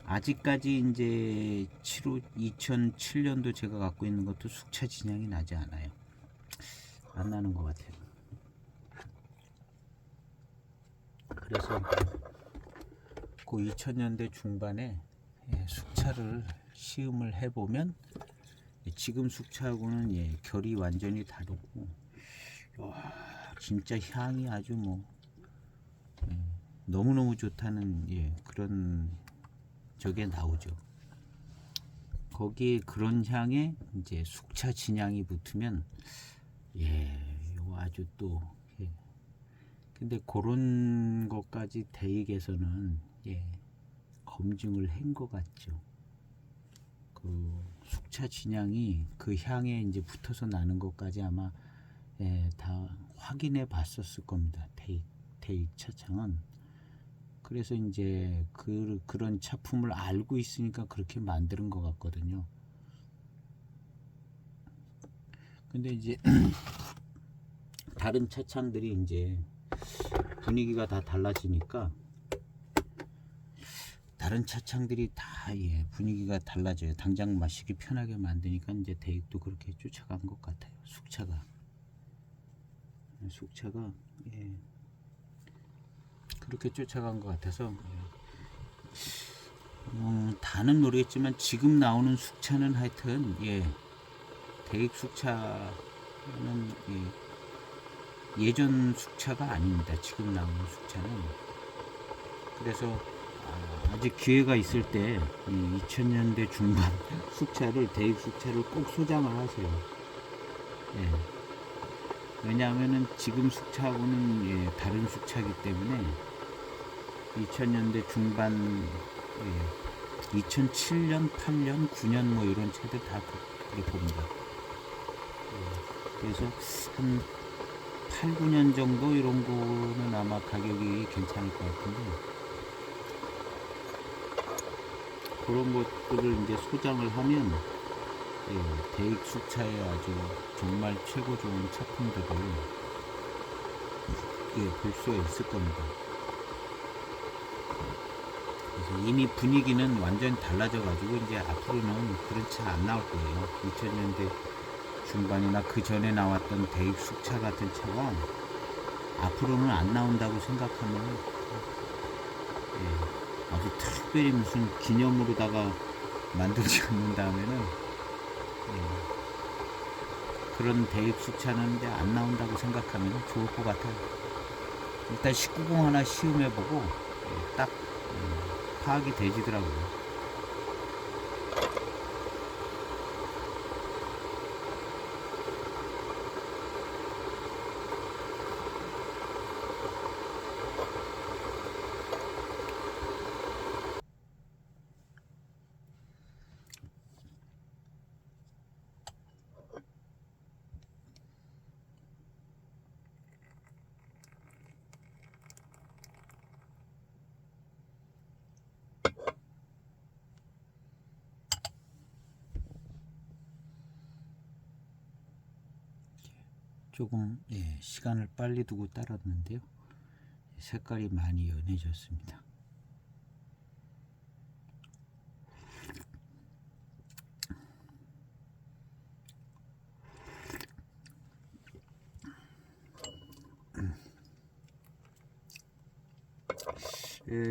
아직까지 이제 2007년도 제가 갖고 있는 것도 숙차진향이 나지 않아요. 안 나는 것 같아요. 그래서 그 2000년대 중반에 숙차를 시음을 해보면 지금 숙차하고는 결이 완전히 다르고, 와, 진짜 향이 아주 뭐 너무너무 좋다는 그런 저게 나오죠. 거기에 그런 향에 이제 숙차 진향이 붙으면 이거 아주 또 근데 그런 것까지 대익에서는 검증을 한 것 같죠. 그 숙차 진향이 그 향에 이제 붙어서 나는 것까지 아마 다 확인해 봤었을 겁니다. 대익 차창은. 그래서 이제 그런 차품을 알고 있으니까 그렇게 만드는 것 같거든요. 근데 이제 다른 차창들이 이제 분위기가 다 달라지니까 다른 차창들이 다 분위기가 달라져요. 당장 마시기 편하게 만드니까 이제 대익도 그렇게 쫓아간 것 같아요. 숙차가 그렇게 쫓아간 것 같아서 다는 모르겠지만 지금 나오는 숙차는 하여튼 대익 숙차는 예전 숙차가 아닙니다. 지금 나오는 숙차는. 그래서 아직 기회가 있을 때 2000년대 중반 숙차를 대익 숙차를 꼭 소장을 하세요. 왜냐하면은 지금 숙차하고는 다른 숙차이기 때문에 2000년대 중반 2007년, 8년, 9년 뭐 이런 차들 다 그럴 겁니다. 그래서 한 8, 9년 정도 이런 거는 아마 가격이 괜찮을 것 같은데 그런 것들을 이제 소장을 하면 대익 숙차의 아주 정말 최고 좋은 차품들을 볼 수가 있을 겁니다. 그래서 이미 분위기는 완전히 달라져 가지고 이제 앞으로는 그런 차 안 나올 거예요. 2000년대 중반이나 그 전에 나왔던 대익 숙차 같은 차가 앞으로는 안 나온다고 생각하면 아주 특별히 무슨 기념으로다가 만들지 않는다면은 그런 대익 숙차는 이제 안 나온다고 생각하면 좋을 것 같아요. 일단 1990 하나 시음해보고 딱 파악이 되지더라고요. 조금 시간을 빨리 두고 따랐는데요. 색깔이 많이 연해졌습니다.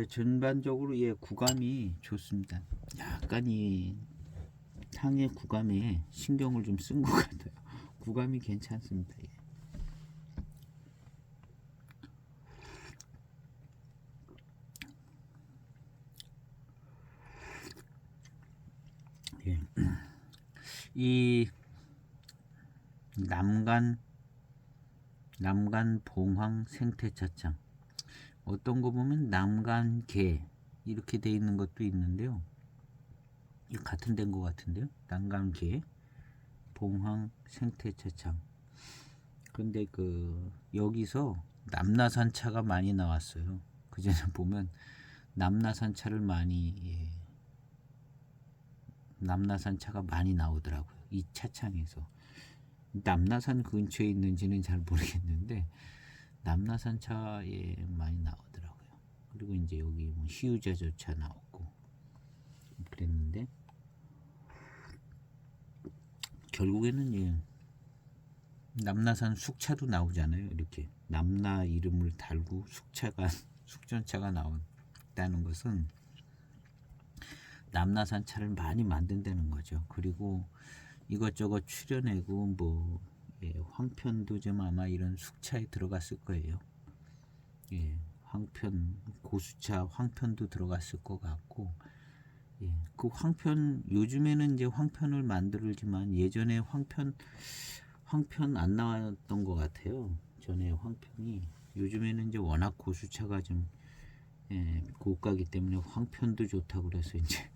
전반적으로 구감이 좋습니다. 약간 이 향의 구감에 신경을 좀 쓴 것 같아요. 구감이 괜찮습니다. 이 남간 봉황 생태차창, 어떤 거 보면 남간개 이렇게 돼 있는 것도 있는데요. 이 같은 데인 것 같은데요. 남간개 봉황 생태차창. 근데 여기서 남나산 차가 많이 나왔어요. 그전에 보면 남나산 차를 남나산 차가 많이 나오더라고요. 이 차창에서. 남나산 근처에 있는지는 잘 모르겠는데 남나산 차에 많이 나오더라고요. 그리고 이제 여기 뭐 희유자조차 나오고 그랬는데 결국에는 남나산 숙차도 나오잖아요. 이렇게 남나 이름을 달고 숙전차가 나왔다는 것은 남나산 차를 많이 만든다는 거죠. 그리고 이것저것 추려내고 뭐 황편도 좀 아마 이런 숙차에 들어갔을 거예요. 황편, 고수차 황편도 들어갔을 것 같고, 그 황편, 요즘에는 이제 황편을 만들지만 예전에 황편 안 나왔던 것 같아요. 전에 황편이. 요즘에는 이제 워낙 고수차가 좀 고가기 때문에 황편도 좋다고 그래서 이제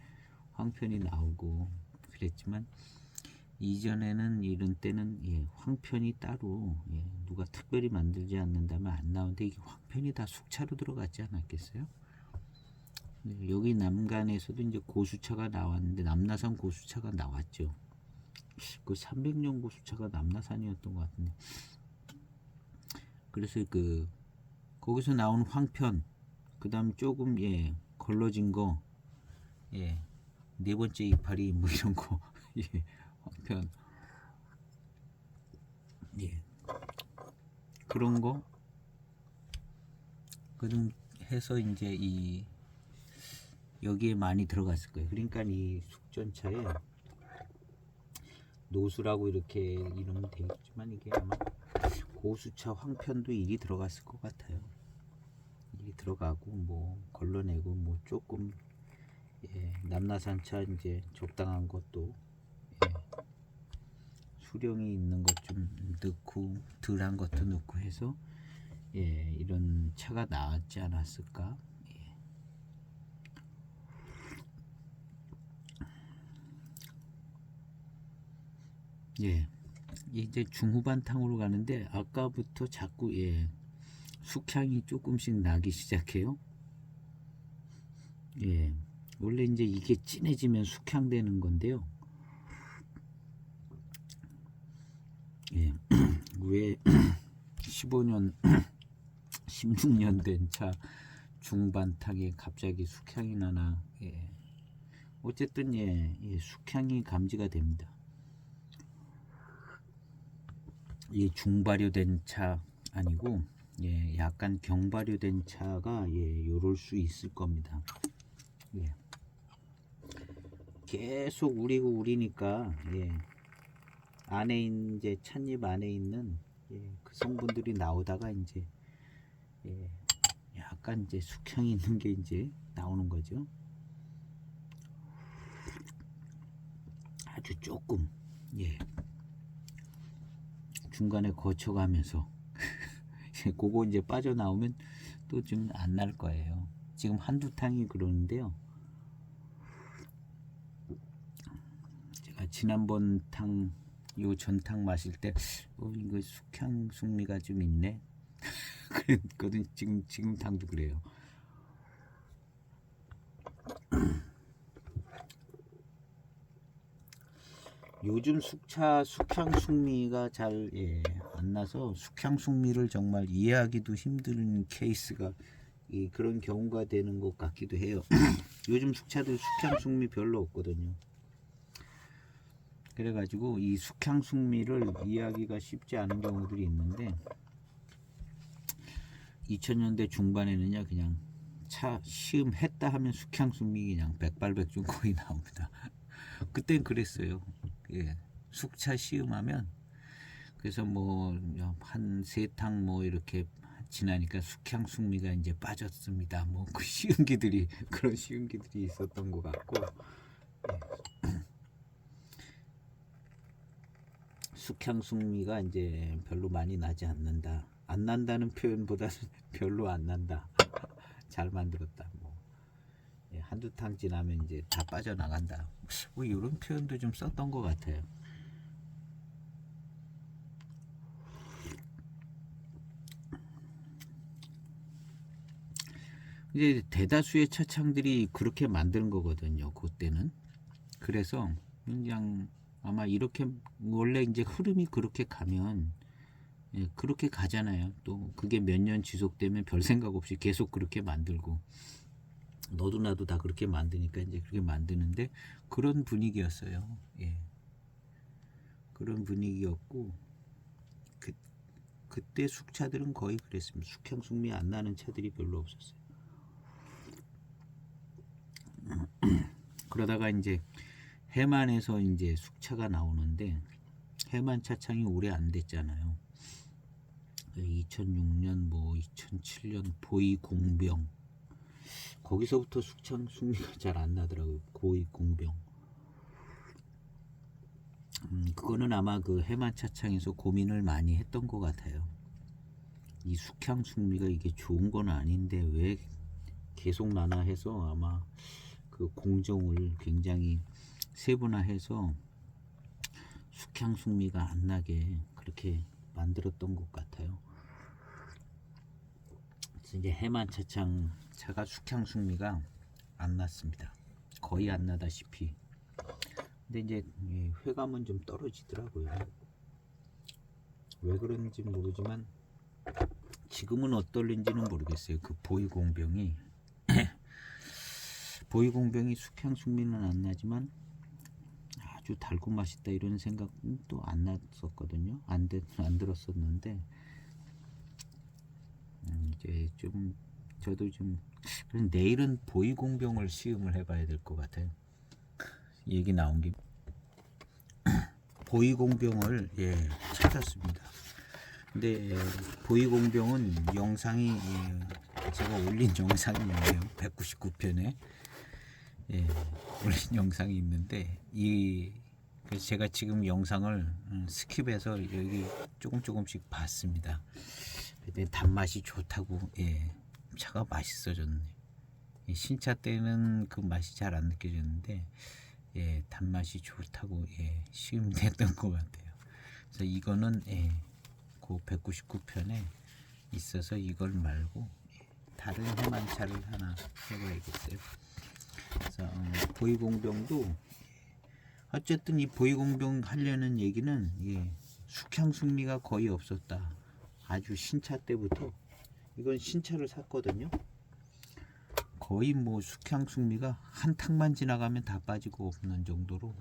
황편이 나오고 그랬지만, 이전에는 이런 때는 황편이 따로 누가 특별히 만들지 않는다면 안 나오는데, 이게 황편이 다 숙차로 들어갔지 않았겠어요? 여기 남간에서도 이제 고수차가 나왔는데, 남나산 고수차가 나왔죠. 그 300년 고수차가 남나산이었던 것 같은데, 그래서 거기서 나온 황편, 그 다음 조금 걸러진 거, 네 번째 이파리 뭐 이런 거 황편, 그런 거 그좀 해서 이제 여기에 많이 들어갔을 거예요. 그러니까 이 숙전차에 노수라고 이렇게 이름은 되어 있지만, 이게 아마 고수차 황편도 일이 들어갔을 것 같아요. 일이 들어가고 뭐 걸러내고 뭐 조금 남나산차 이제 적당한 것도 수령이 있는 것 좀 넣고 덜한 것도 넣고 해서 이런 차가 나왔지 않았을까. 이제 중후반탕으로 가는데, 아까부터 자꾸 숙향이 조금씩 나기 시작해요. 원래 이제 이게 진해지면 숙향되는 건데요. 왜 15년 16년 된 차 중반탕에 갑자기 숙향이 나나. 어쨌든 숙향이 감지가 됩니다. 이 중발효된 차 아니고 약간 경발효된 차가 요럴 수 있을 겁니다. 계속 우리니까 안에 있는 이제 찻잎 안에 있는 그 성분들이 나오다가 이제 약간 이제 숙향이 있는 게 이제 나오는 거죠. 아주 조금 중간에 거쳐가면서 그거 이제 빠져나오면 또 좀 안 날 거예요. 지금 한두 탕이 그러는데요. 제가 지난번 탕, 요 전탕 마실 때 이거 숙향 숙미가 좀 있네 그랬거든. 지금 탕도 그래요. 요즘 숙차 숙향 숙미가 잘 안 나서 숙향 숙미를 정말 이해하기도 힘든 케이스가 그런 경우가 되는 것 같기도 해요. 요즘 숙차들 숙향 숙미 별로 없거든요. 그래가지고 이 숙향 숙미를 이해하기가 쉽지 않은 경우들이 있는데, 2000년대 중반에는요, 그냥 차 시음했다 하면 숙향 숙미 그냥 백발백중 거의 나옵니다. 그땐 그랬어요. 숙차 시음하면, 그래서 뭐 한 세 탕 뭐 이렇게 지나니까 숙향 숙미가 이제 빠졌습니다. 뭐 그 시음기들이 그런 시음기들이 있었던 것 같고, 숙향 숙미가 이제 별로 많이 나지 않는다. 안 난다는 표현보다는 별로 안 난다. 잘 만들었다. 뭐 한두 탕 지나면 이제 다 빠져나간다. 뭐 이런 표현도 좀 썼던 것 같아요. 이제 대다수의 차창들이 그렇게 만드는 거거든요. 그때는. 그래서 그냥 아마 이렇게 원래 이제 흐름이 그렇게 가면 그렇게 가잖아요. 또 그게 몇 년 지속되면 별 생각 없이 계속 그렇게 만들고, 너도 나도 다 그렇게 만드니까 이제 그렇게 만드는데, 그런 분위기였어요. 그런 분위기였고, 그때 숙차들은 거의 그랬습니다. 숙향 숙미 안 나는 차들이 별로 없었어요. 그러다가 이제 해만에서 이제 숙차가 나오는데 해만 차창이 오래 안 됐잖아요. 2006년 뭐 2007년 보이 공병 거기서부터 숙창 숙미가 잘 안 나더라고요. 보이 공병. 그거는 아마 그 해만 차창에서 고민을 많이 했던 것 같아요. 이 숙향 숙미가 이게 좋은 건 아닌데 왜 계속 나나 해서 아마 그 공정을 굉장히 세분화해서 숙향 숙미가 안 나게 그렇게 만들었던 것 같아요. 그래서 이제 해만 차창 차가 숙향 숙미가 안 났습니다. 거의 안 나다시피. 근데 이제 회감은 좀 떨어지더라고요. 왜 그런지 모르지만 지금은 어떨는지는 모르겠어요. 그 보이공병이 보이공병이 숙향 숙미는 안 나지만 아주 달고 맛있다 이런 생각은 또 안 났었거든요. 안 들었었는데 이제 좀 저도 좀 내일은 보이공병을 시음을 해봐야 될 것 같아요. 얘기 나온 김 보이공병을 찾았습니다. 근데 보이공병은 영상이 제가 올린 영상이 있네요. 199편에 올린 영상이 있는데 그래서 제가 지금 영상을 스킵해서 여기 조금씩 봤습니다. 근데 단맛이 좋다고 차가 맛있어졌네. 신차 때는 그 맛이 잘 안 느껴졌는데 단맛이 좋다고 시음됐던 것 같아요. 그래서 이거는 그 199편에 있어서 이걸 말고 다른 해만차를 하나 해봐야겠어요. 그래서 보이공병도 어쨌든 이 보이공병 하려는 얘기는 숙향 숙미가 거의 없었다. 아주 신차 때부터 이건 신차를 샀거든요. 거의 뭐 숙향 숙미가 한 탕만 지나가면 다 빠지고 없는 정도로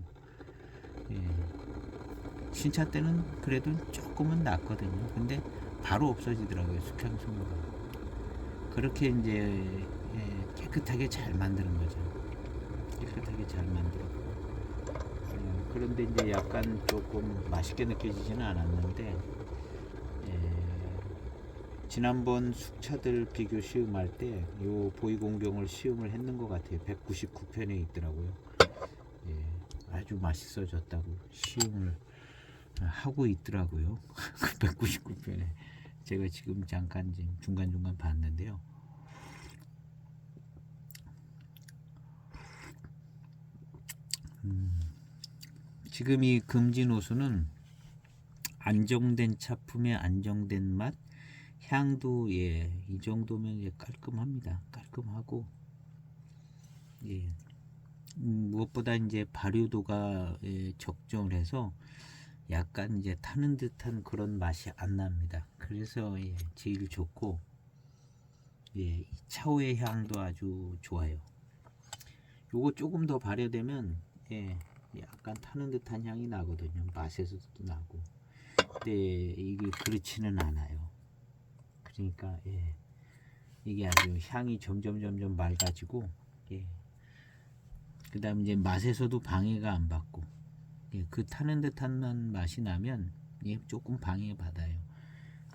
신차 때는 그래도 조금은 낫거든요. 근데 바로 없어지더라고요. 숙향 숙미가. 그렇게 이제 깨끗하게 잘 만드는 거죠. 깨끗하게 잘 만들었고 그런데 이제 약간 조금 맛있게 느껴지지는 않았는데 지난번 숙차들 비교 시음할 때 요 보이공병을 시음을 했는 것 같아요. 199편에 있더라고요. 아주 맛있어졌다고 시음을 하고 있더라고요. 199편에 제가 지금 잠깐 중간중간 봤는데요. 지금 이 금진호수는 안정된 차품의 안정된 맛, 향도 이 정도면 깔끔합니다. 깔끔하고 무엇보다 이제 발효도가 적정해서 약간 이제 타는 듯한 그런 맛이 안 납니다. 그래서 제일 좋고 이 차후의 향도 아주 좋아요. 요거 조금 더 발효되면 약간 타는 듯한 향이 나거든요. 맛에서도 나고. 근데 이게 그렇지는 않아요. 그러니까 이게 아주 향이 점점 맑아지고 그 다음 이제 맛에서도 방해가 안 받고 그 타는 듯한 맛이 나면 조금 방해 받아요.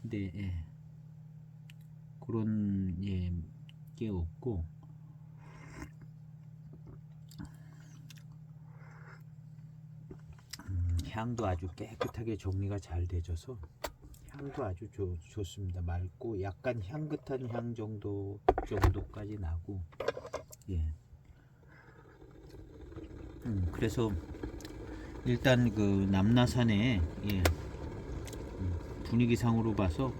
근데 그런 게 없고 향도 아주 깨끗하게 정리가 잘 되져서 향도 아주 좋습니다. 맑고 약간 향긋한 향 정도까지 나고 그래서 일단 그 남나산에 분위기상으로 봐서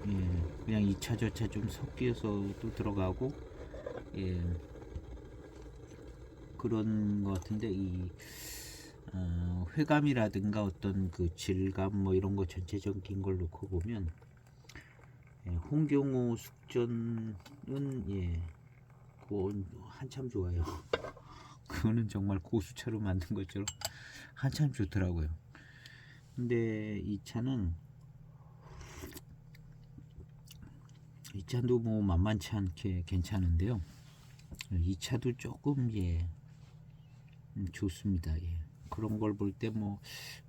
그냥 2차 저차 좀 섞여서도 들어가고 그런 것 같은데 이 회감이라든가 어떤 그 질감 뭐 이런 거 전체적인 걸 놓고 보면 홍경호 숙전은 그거 한참 좋아요. 그거는 정말 고수차로 만든 것처럼 한참 좋더라고요. 근데 이 차는 이 차도 뭐 만만치 않게 괜찮은데요. 이 차도 조금 좋습니다. 예. 그런 걸 볼 때 뭐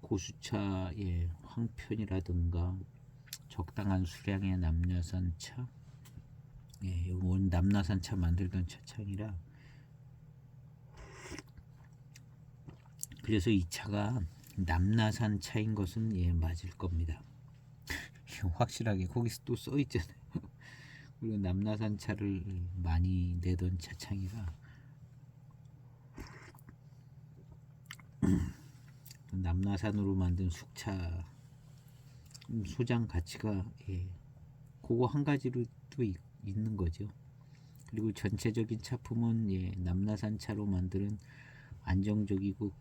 고수차, 예, 황편이라든가 적당한 수량의 남녀산차, 예, 원 남나산차 만들던 차창이라, 그래서 이 차가 남나산 차인 것은 예 맞을 겁니다. 확실하게 거기서 또 써 있잖아요. 그리고 남나산 차를 많이 내던 차창이라 남나산으로 만든 숙차 소장 가치가, 예, 그거 한 가지로 또 있는 거죠. 그리고 전체적인 차품은, 예, 남나산 차로 만드는 안정적이고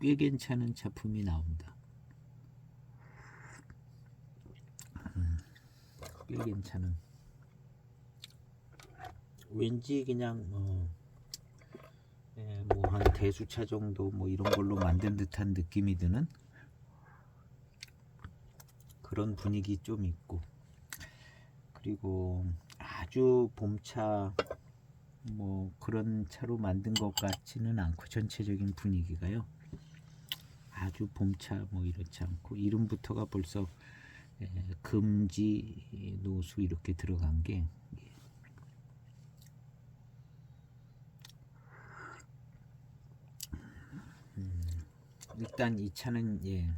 꽤 괜찮은 차품이 나온다. 꽤 괜찮은, 왠지 그냥 뭐 한 대수차 정도 뭐 이런 걸로 만든 듯한 느낌이 드는 그런 분위기 좀 있고, 그리고 아주 봄차 뭐 그런 차로 만든 것 같지는 않고, 전체적인 분위기가요 아주 봄차 뭐 이렇지 않고, 이름부터가 벌써 금지 노수 이렇게 들어간 게, 일단 이 차는, 예,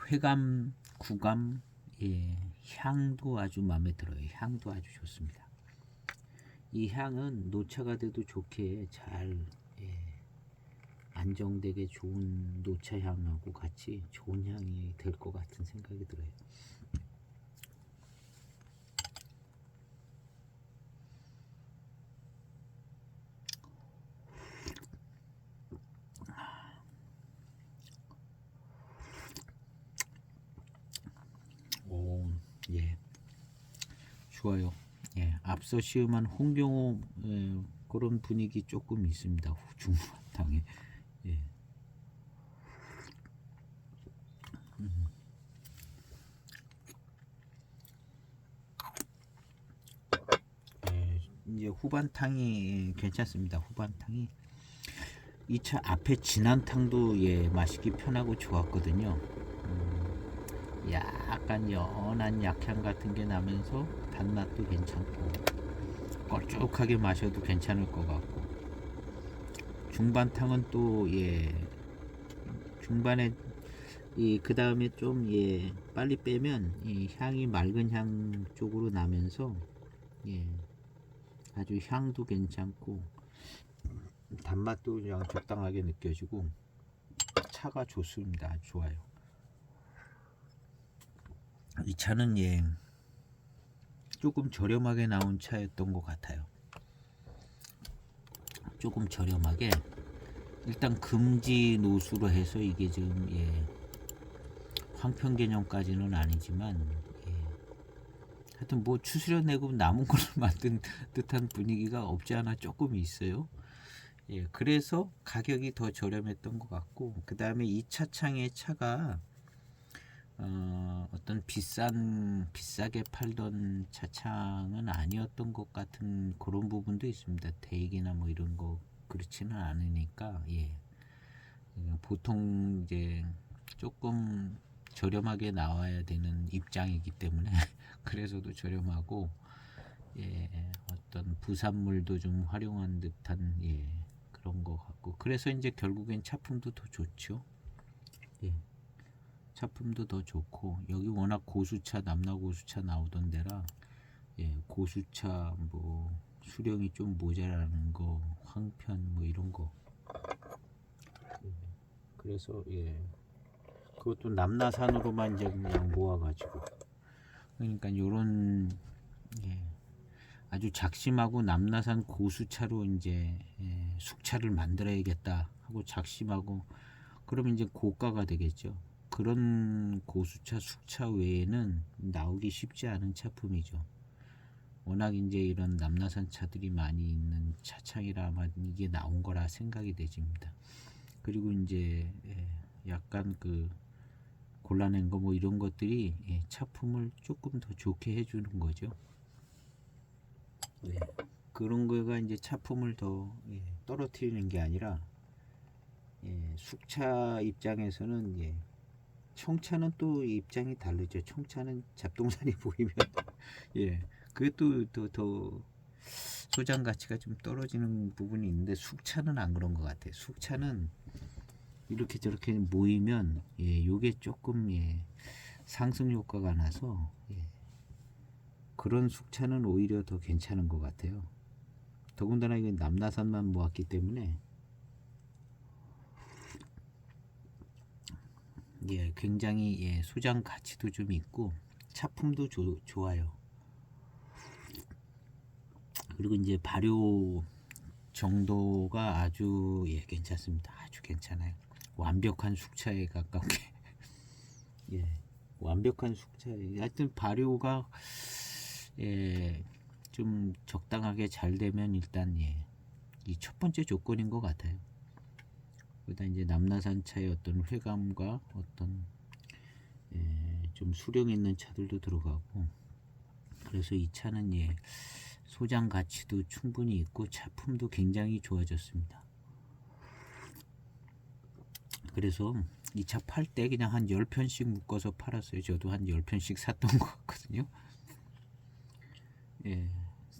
회감, 구감, 예, 향도 아주 마음에 들어요. 향도 아주 좋습니다. 이 향은 노차가 돼도 좋게 잘, 예, 안정되게 좋은 노차 향하고 같이 좋은 향이 될 것 같은 생각이 들어요. 오, 예, 좋아요. 예, 앞서 시음한 홍경호, 예, 그런 분위기 조금 있습니다. 중탕에. 예. 예, 이제 후반탕이 괜찮습니다. 후반탕이 이 차 앞에 진한탕도, 예, 마시기 편하고 좋았거든요. 약간 연한 약향 같은 게 나면서 단맛도 괜찮고 걸쭉하게 마셔도 괜찮을 것 같고, 중반탕은 또, 예, 중반에 그 다음에 좀, 예, 빨리 빼면 이 향이 맑은 향 쪽으로 나면서, 예, 아주 향도 괜찮고 단맛도 그냥 적당하게 느껴지고 차가 좋습니다. 좋아요. 이 차는, 예, 조금 저렴하게 나온 차였던 것 같아요. 조금 저렴하게, 일단 금지 노수로 해서 이게 지금, 예, 황평 개념까지는 아니지만, 예, 하여튼 뭐 추수려 내고 남은 걸로 만든 듯한 분위기가 없지 않아 조금 있어요. 예, 그래서 가격이 더 저렴했던 것 같고, 그 다음에 이 차창의 차가 어떤 비싸게 팔던 차창은 아니었던 것 같은 그런 부분도 있습니다. 대익이나 뭐 이런 거 그렇지는 않으니까, 예, 보통 이제 조금 저렴하게 나와야 되는 입장이기 때문에 그래서도 저렴하고, 예, 어떤 부산물도 좀 활용한 듯한, 예, 그런 것 같고, 그래서 이제 결국엔 차품도 더 좋죠. 예, 차품도 더 좋고, 여기 워낙 고수차, 남나 고수차 나오던 데라, 예, 고수차 뭐 수령이 좀 모자라는 거, 황편 뭐 이런 거, 예, 그래서, 예, 그것도 남나산으로만 이제 그냥 모아가지고, 그러니까 요런, 예, 아주 작심하고 남나산 고수차로 이제, 예, 숙차를 만들어야겠다 하고 작심하고, 그러면 이제 고가가 되겠죠. 그런 고수차, 숙차 외에는 나오기 쉽지 않은 차품이죠. 워낙 이제 이런 남나산 차들이 많이 있는 차창이라 아마 이게 나온 거라 생각이 되집니다. 그리고 이제, 예, 약간 그 골라낸 거 뭐 이런 것들이, 예, 차품을 조금 더 좋게 해주는 거죠. 네. 그런 거가 이제 차품을 더, 예, 떨어뜨리는 게 아니라 숙차 입장에서는 청차는 또 입장이 다르죠. 청차는 잡동사니 보이면 그게 또 소장 가치가 좀 떨어지는 부분이 있는데 숙차는 안 그런 것 같아요. 숙차는 이렇게 저렇게 모이면 요게 조금 상승 효과가 나서 그런 숙차는 오히려 더 괜찮은 것 같아요. 더군다나 이게 남나산만 모았기 때문에 굉장히 소장 가치도 좀 있고 차품도 좋아요. 그리고 이제 발효 정도가 아주 괜찮습니다. 아주 괜찮아요. 완벽한 숙차에 가깝게 완벽한 숙차에 하여튼 발효가 좀 적당하게 잘 되면 일단 이 첫 번째 조건인 것 같아요. 그러다 이제 남나산 차의 어떤 회감과 어떤 좀 수령 있는 차들도 들어가고, 그래서 이 차는 소장 가치도 충분히 있고 차품도 굉장히 좋아졌습니다. 그래서 이 차 팔 때 그냥 한 10편씩 묶어서 팔았어요. 저도 한 10편씩 샀던 것 같거든요.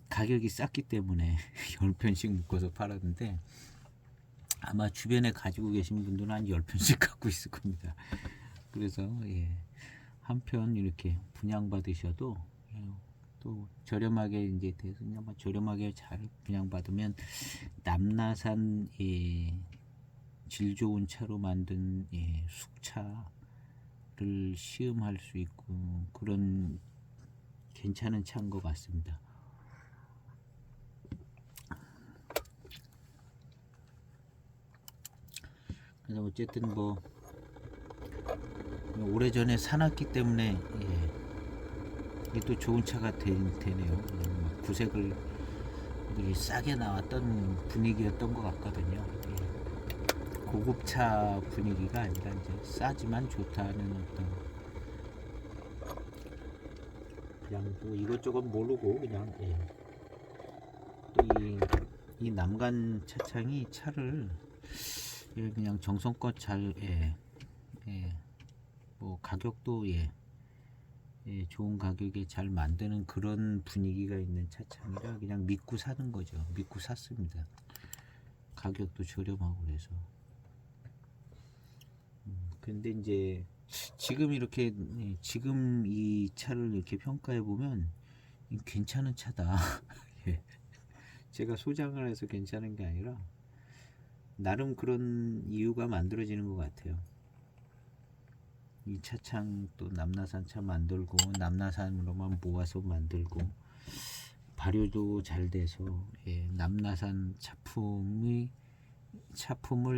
가격이 쌌기 때문에 10편씩 묶어서 팔았는데, 아마 주변에 가지고 계신 분들은 한 10편씩 갖고 있을 겁니다. 그래서 한 편 이렇게 분양받으셔도 또 저렴하게 이제 돼서 아마 저렴하게 잘 분양받으면 남나산 질 좋은 차로 만든 숙차를 시음할 수 있고 그런 괜찮은 차인 것 같습니다. 그래서 어쨌든 뭐 오래전에 사놨기 때문에 이게 또 좋은 차가 되네요. 구색을 싸게 나왔던 분위기였던 것 같거든요. 고급차 분위기가 아니라 이제 싸지만 좋다는 어떤, 그냥 뭐 이것저것 모르고 그냥 또 이 남간 차창이 차를 그냥 정성껏 잘 뭐 가격도 좋은 가격에 잘 만드는 그런 분위기가 있는 차창이라 그냥 믿고 사는 거죠. 믿고 샀습니다. 가격도 저렴하고 그래서. 근데 이제 지금 이렇게 지금 이 차를 이렇게 평가해 보면 괜찮은 차다. 제가 소장을 해서 괜찮은 게 아니라 나름 그런 이유가 만들어지는 것 같아요. 이 차창 또 남나산 차 만들고 남나산으로만 모아서 만들고 발효도 잘 돼서 남나산 차품을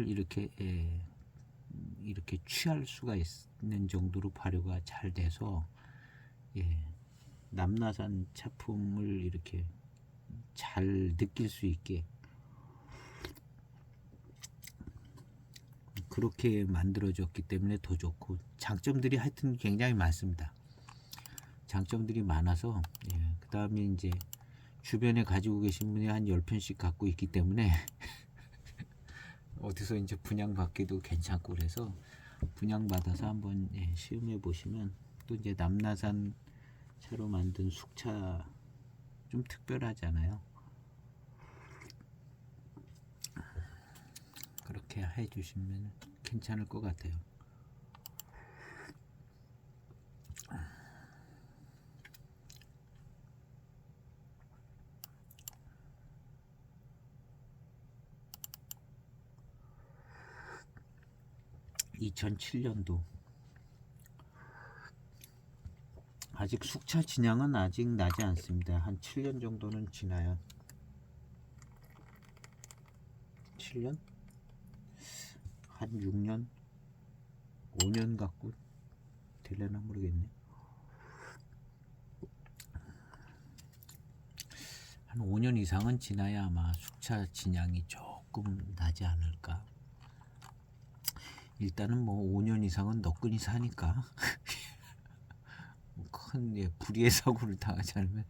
이렇게 취할 수가 있는 정도로 발효가 잘 돼서 남나산 차품을 이렇게 잘 느낄 수 있게 그렇게 만들어졌기 때문에 더 좋고, 장점들이 하여튼 굉장히 많습니다. 장점들이 많아서 그 다음에 이제 주변에 가지고 계신 분이 한 10편씩 갖고 있기 때문에 어디서 이제 분양받기도 괜찮고, 그래서 분양받아서 한번 시음해 보시면 또 이제 남나산 차로 만든 숙차 좀 특별하잖아요. 그렇게 해주시면 괜찮을 것 같아요. (2007년도) 아직 숙차 진양은 아직 나지 않습니다. 한 7년 정도는 지나요. 7년? 한 6년? 5년 갖고 되려나 모르겠네. 한 5년 이상은 지나야 아마 숙차 진양이 조금 나지 않을까. 일단은 뭐 5년 이상은 너끈히 사니까 큰 불의의 사고를 당하지 않으면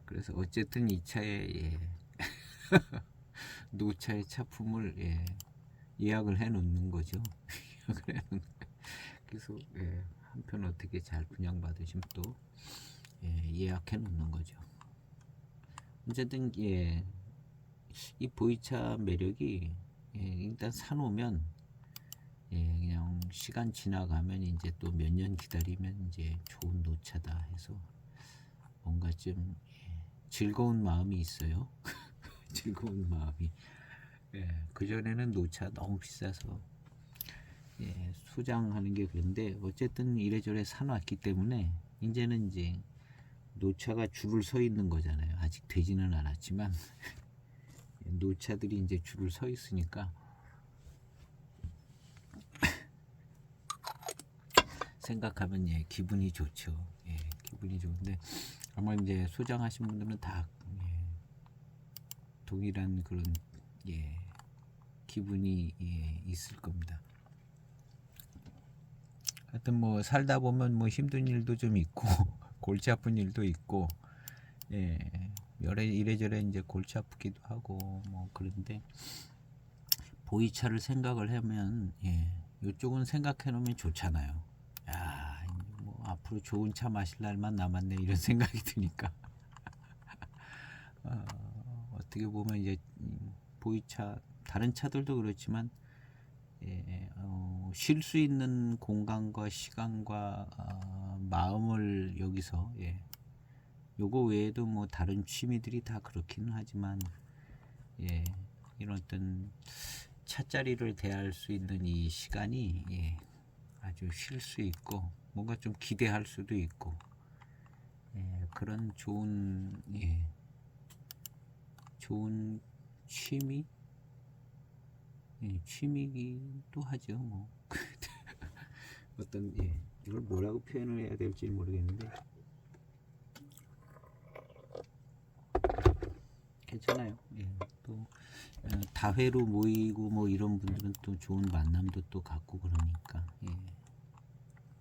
그래서 어쨌든 이 차의 노차의 차품을 예약을 해 놓는 거죠. 예약을 해 놓는 그래서 예, 한편 어떻게 잘 분양받으시면 또 예약해 놓는 거죠. 어쨌든 예, 이 보이차 매력이 일단 사놓으면 그냥 시간 지나가면 이제 또 몇 년 기다리면 이제 좋은 노차다 해서 뭔가 좀 즐거운 마음이 있어요. 즐거운 마음이. 그전에는 노차 너무 비싸서 수장하는 게 그런데 어쨌든 이래저래 사놨기 때문에 이제는 이제 노차가 줄을 서 있는 거잖아요. 아직 되지는 않았지만 노차들이 이제 줄을 서 있으니까 생각하면 기분이 좋죠. 기분이 좋은데 아마 이제 소장하신 분들은 다 동일한 그런 기분이 있을 겁니다. 하여튼 뭐 살다 보면 뭐 힘든 일도 좀 있고 골치 아픈 일도 있고 이래저래 이제 골치 아프기도 하고 뭐 그런데 보이차를 생각을 하면 이쪽은 생각해 놓으면 좋잖아요. 야, 뭐 앞으로 좋은 차 마실 날만 남았네 이런 생각이 드니까 어떻게 보면 이제 보이차 다른 차들도 그렇지만 쉴 수 있는 공간과 시간과 마음을 여기서 요거 외에도 뭐 다른 취미들이 다 그렇기는 하지만 이런 어떤 차자리를 대할 수 있는 이 시간이 아주 쉴 수 있고 뭔가 좀 기대할 수도 있고 그런 좋은 좋은 취미 취미기도 하죠. 뭐 어떤 이걸 뭐라고 표현을 해야 될지 모르겠는데 괜찮아요. 또 다회로 모이고 뭐 이런 분들은 또 좋은 만남도 또 갖고 그러니까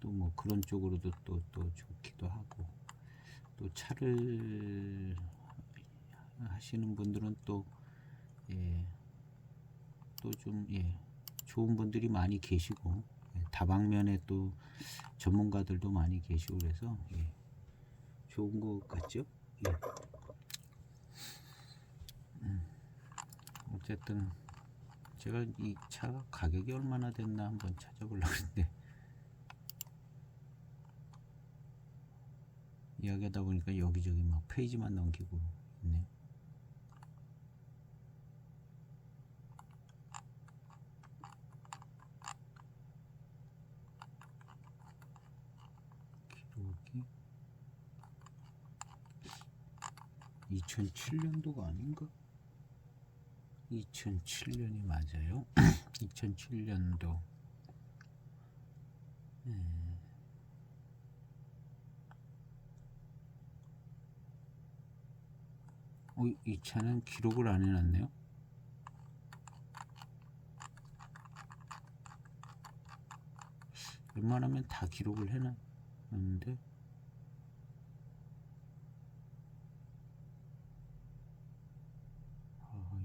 또 뭐 그런 쪽으로도 또 좋기도 하고 또 차를 하시는 분들은 또 또 좀 좋은 분들이 많이 계시고 다방면에 또 전문가들도 많이 계시고 그래서 좋은 것 같죠? 어쨌든 제가 이 차 가격이 얼마나 됐나 한번 찾아보려고 했는데 이야기하다 보니까 여기저기 막 페이지만 넘기고 있네요. 기록이 2007년도가 아닌가? 2007년이 맞아요. 2007년도 이 차는 기록을 안 해놨네요. 웬만하면 다 기록을 해놨는데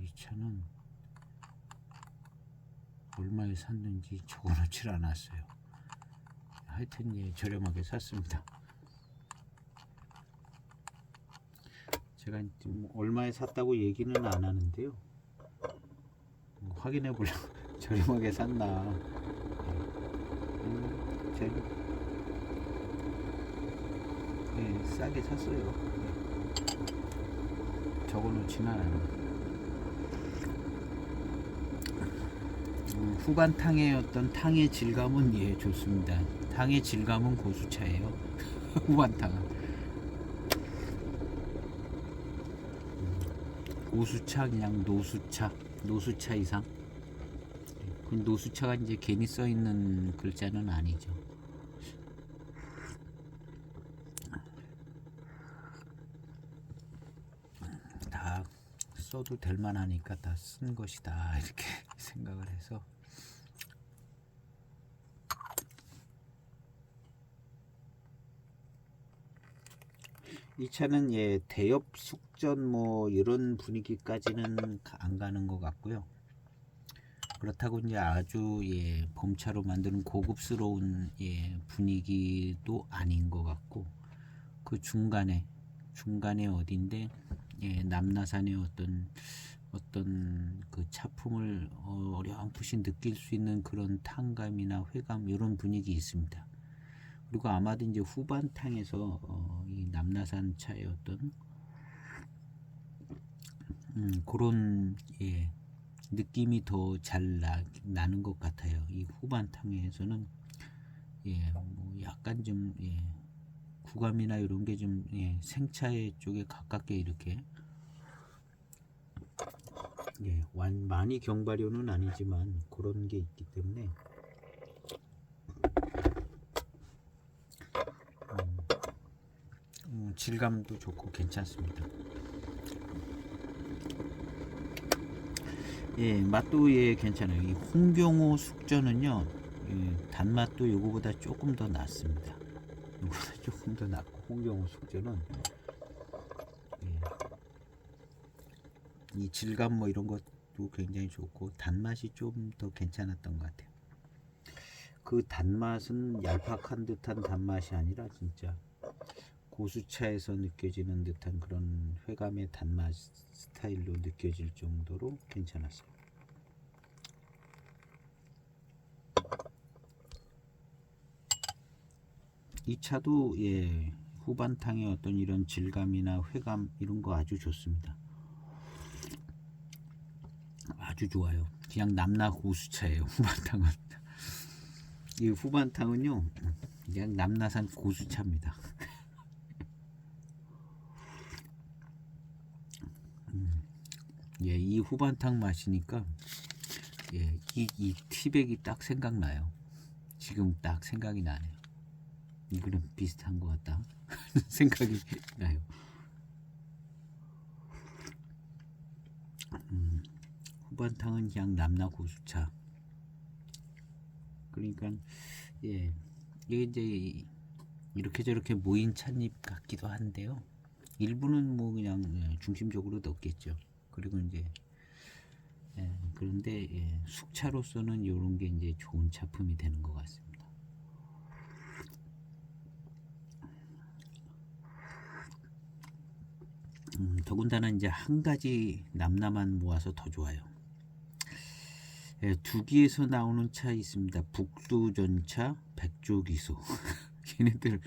이 차는 얼마에 샀는지 적어놓질 않았어요. 하여튼 저렴하게 샀습니다. 제가 뭐 얼마에 샀다고 얘기는 안 하는데요. 확인해 보려고 저렴하게 샀나. 싸게 샀어요. 적어놓지는 않아요. 후반 탕의 어떤 탕의 질감은 좋습니다. 탕의 질감은 고수차예요. 후반 탕은 고수차 그냥 노수차 이상. 그 노수차가 이제 괜히 써 있는 글자는 아니죠. 다 써도 될 만하니까 다 쓴 것이다 이렇게 생각을 해서 이 차는 대엽 숙전 뭐 이런 분위기까지는 안 가는 것 같고요. 그렇다고 이제 아주 봄차로 만드는 고급스러운 분위기도 아닌 것 같고, 그 중간에 어딘데 남나산의 어떤 그 차품을 어렴풋이 느낄 수 있는 그런 탕감이나 회감 이런 분위기 있습니다. 그리고 아마도 이제 후반탕에서 이 남나산 차의 어떤 그런 느낌이 더 잘 나는 것 같아요. 이 후반탕에서는 뭐 약간 좀 구감이나 이런 게 좀 생차의 쪽에 가깝게 이렇게 많이 경발효는 아니지만 그런 게 있기 때문에 질감도 좋고 괜찮습니다. 맛도 괜찮아요. 이 홍경호 숙전은요, 단맛도 요거보다 조금 더 낫습니다. 요거보다 조금 더 낫고, 홍경호 숙전은 이 질감 뭐 이런 것도 굉장히 좋고 단맛이 좀 더 괜찮았던 것 같아요. 그 단맛은 얄팍한 듯한 단맛이 아니라 진짜 고수차에서 느껴지는 듯한 그런 회감의 단맛 스타일로 느껴질 정도로 괜찮았어요. 이 차도 후반탕의 어떤 이런 질감이나 회감 이런 거 아주 좋습니다. 아주 좋아요. 그냥 남나 고수차예요. 후반탕은. 이 후반탕은요, 그냥 남나산 고수차입니다. 이 후반탕 마시니까 이 티백이 딱 생각나요. 지금 딱 생각이 나네요. 이거랑 비슷한 것 같다 생각이 나요. 후반탕은 그냥 남나 고수차. 그러니까 이게 이제 이렇게 저렇게 모인 찻잎 같기도 한데요. 일부는 뭐 그냥 중심적으로 넣겠죠. 그리고 이제 그런데 숙차로서는 이런 게 이제 좋은 차품이 되는 것 같습니다. 더군다나 이제 한 가지 남나만 모아서 더 좋아요. 두기에서 나오는 차 있습니다. 북두전차, 백조기소. 걔네들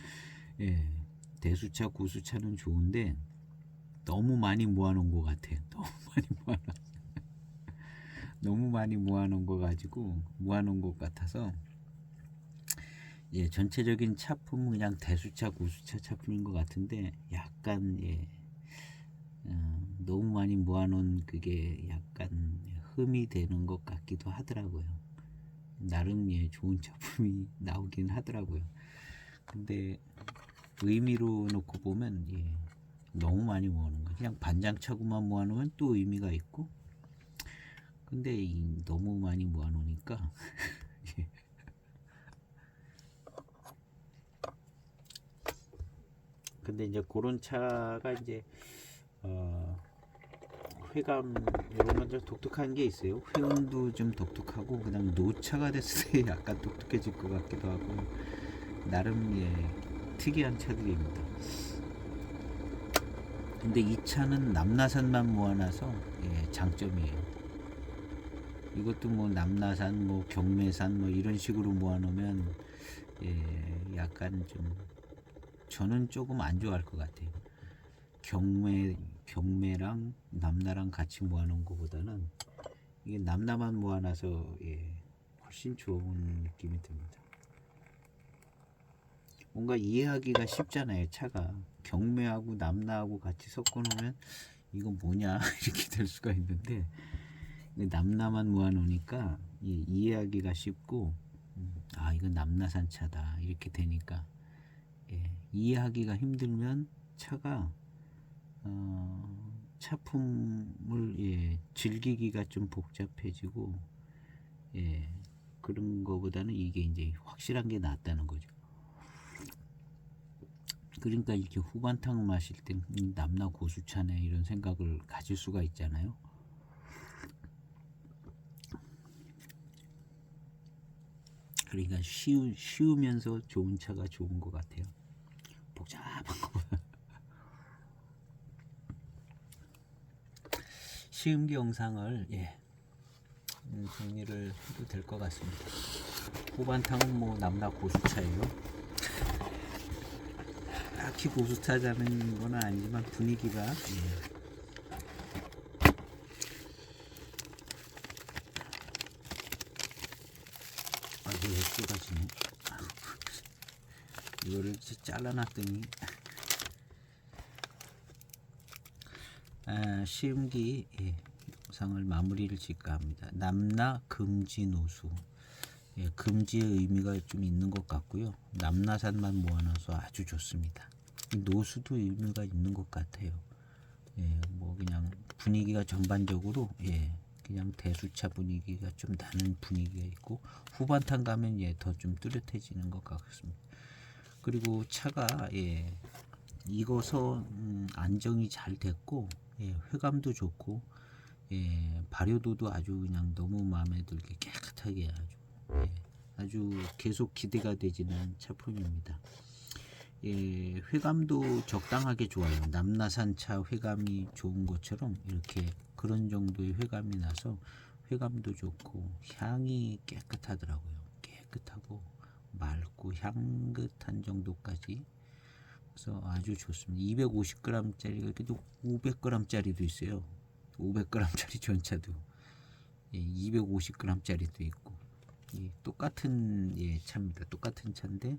대수차, 고수차는 좋은데 너무 많이 모아놓은 것 같아. 너무 많이 모아놓은 거 가지고 모아놓은 것 같아서 전체적인 차품은 그냥 대수차, 고수차 차품인 것 같은데 약간 너무 많이 모아놓은 그게 약간 흠이 되는 것 같기도 하더라고요. 나름 좋은 작품이 나오긴 하더라고요. 근데 의미로 놓고 보면 너무 많이 모아놓은 거 그냥 반장차고만 모아놓으면 또 의미가 있고, 근데 너무 많이 모아놓으니까 근데 이제 그런 차가 이제 회감 이런 건 좀 독특한 게 있어요. 회음도 좀 독특하고 그다음 노차가 됐을 때 약간 독특해질 것 같기도 하고 나름 특이한 차들입니다. 근데 이 차는 남나산만 모아놔서 장점이에요. 이것도 뭐 남나산, 뭐 경매산 뭐 이런 식으로 모아놓으면 약간 좀 저는 조금 안 좋아할 것 같아요. 경매랑 남나랑 같이 모아놓은 것보다는 이게 남나만 모아놔서 훨씬 좋은 느낌이 듭니다. 뭔가 이해하기가 쉽잖아요. 차가 경매하고 남나하고 같이 섞어놓으면 이거 뭐냐 이렇게 될 수가 있는데 남나만 모아놓으니까 이해하기가 쉽고 아 이건 남나산 차다 이렇게 되니까 이해하기가 힘들면 차가 차품을 즐기기가 좀 복잡해지고 그런 거보다는 이게 이제 확실한 게 낫다는 거죠. 그러니까 이렇게 후반탕을 마실 때 남나 고수차네 이런 생각을 가질 수가 있잖아요. 그러니까 쉬우면서 좋은 차가 좋은 것 같아요. 복잡한 거보다. 시음기 영상을 정리를 해도 될 것 같습니다. 후반탕은 뭐 남나 고수차예요. 딱히 고수차자는 건 아니지만 분위기가 아이고 왜 쏟아지네. 이거를 잘라놨더니 시음기 영상을 마무리를 짓까 합니다. 남나 금지 노수. 금지의 의미가 좀 있는 것 같고요. 남나산만 모아놔서 아주 좋습니다. 노수도 의미가 있는 것 같아요. 뭐 그냥 분위기가 전반적으로 그냥 대수차 분위기가 좀 나는 분위기가 있고 후반탄 가면 더 좀 뚜렷해지는 것 같습니다. 그리고 차가 익어서 안정이 잘 됐고 회감도 좋고 발효도도 아주 그냥 너무 마음에 들게 깨끗하게 아주 계속 기대가 되지는 차품입니다. 회감도 적당하게 좋아요. 남나산차 회감이 좋은 것처럼 이렇게 그런 정도의 회감이 나서 회감도 좋고 향이 깨끗하더라고요. 깨끗하고 맑고 향긋한 정도까지. 그래서 아주 좋습니다. 250g짜리가 이렇게 또 500g짜리도 있어요. 500g짜리 전차도 250g짜리도 있고 똑같은 차입니다. 똑같은 차인데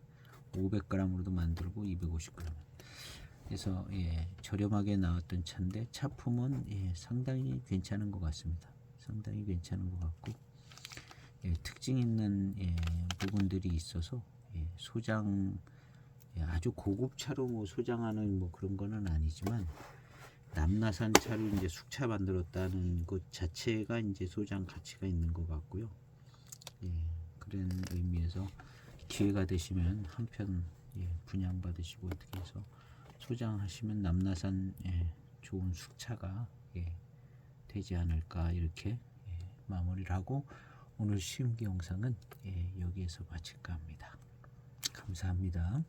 500g으로도 만들고 250g. 그래서 저렴하게 나왔던 차인데 차품은 상당히 괜찮은 것 같습니다. 상당히 괜찮은 것 같고 특징 있는 부분들이 있어서 소장 아주 고급 차로 뭐 소장하는 뭐 그런 거는 아니지만 남나산 차를 이제 숙차 만들었다는 것 자체가 이제 소장 가치가 있는 것 같고요. 그런 의미에서 기회가 되시면 한편 분양받으시고 어떻게 해서 소장하시면 남나산 좋은 숙차가 되지 않을까 이렇게 마무리를 하고 오늘 시음기 영상은 여기에서 마칠까 합니다. 감사합니다.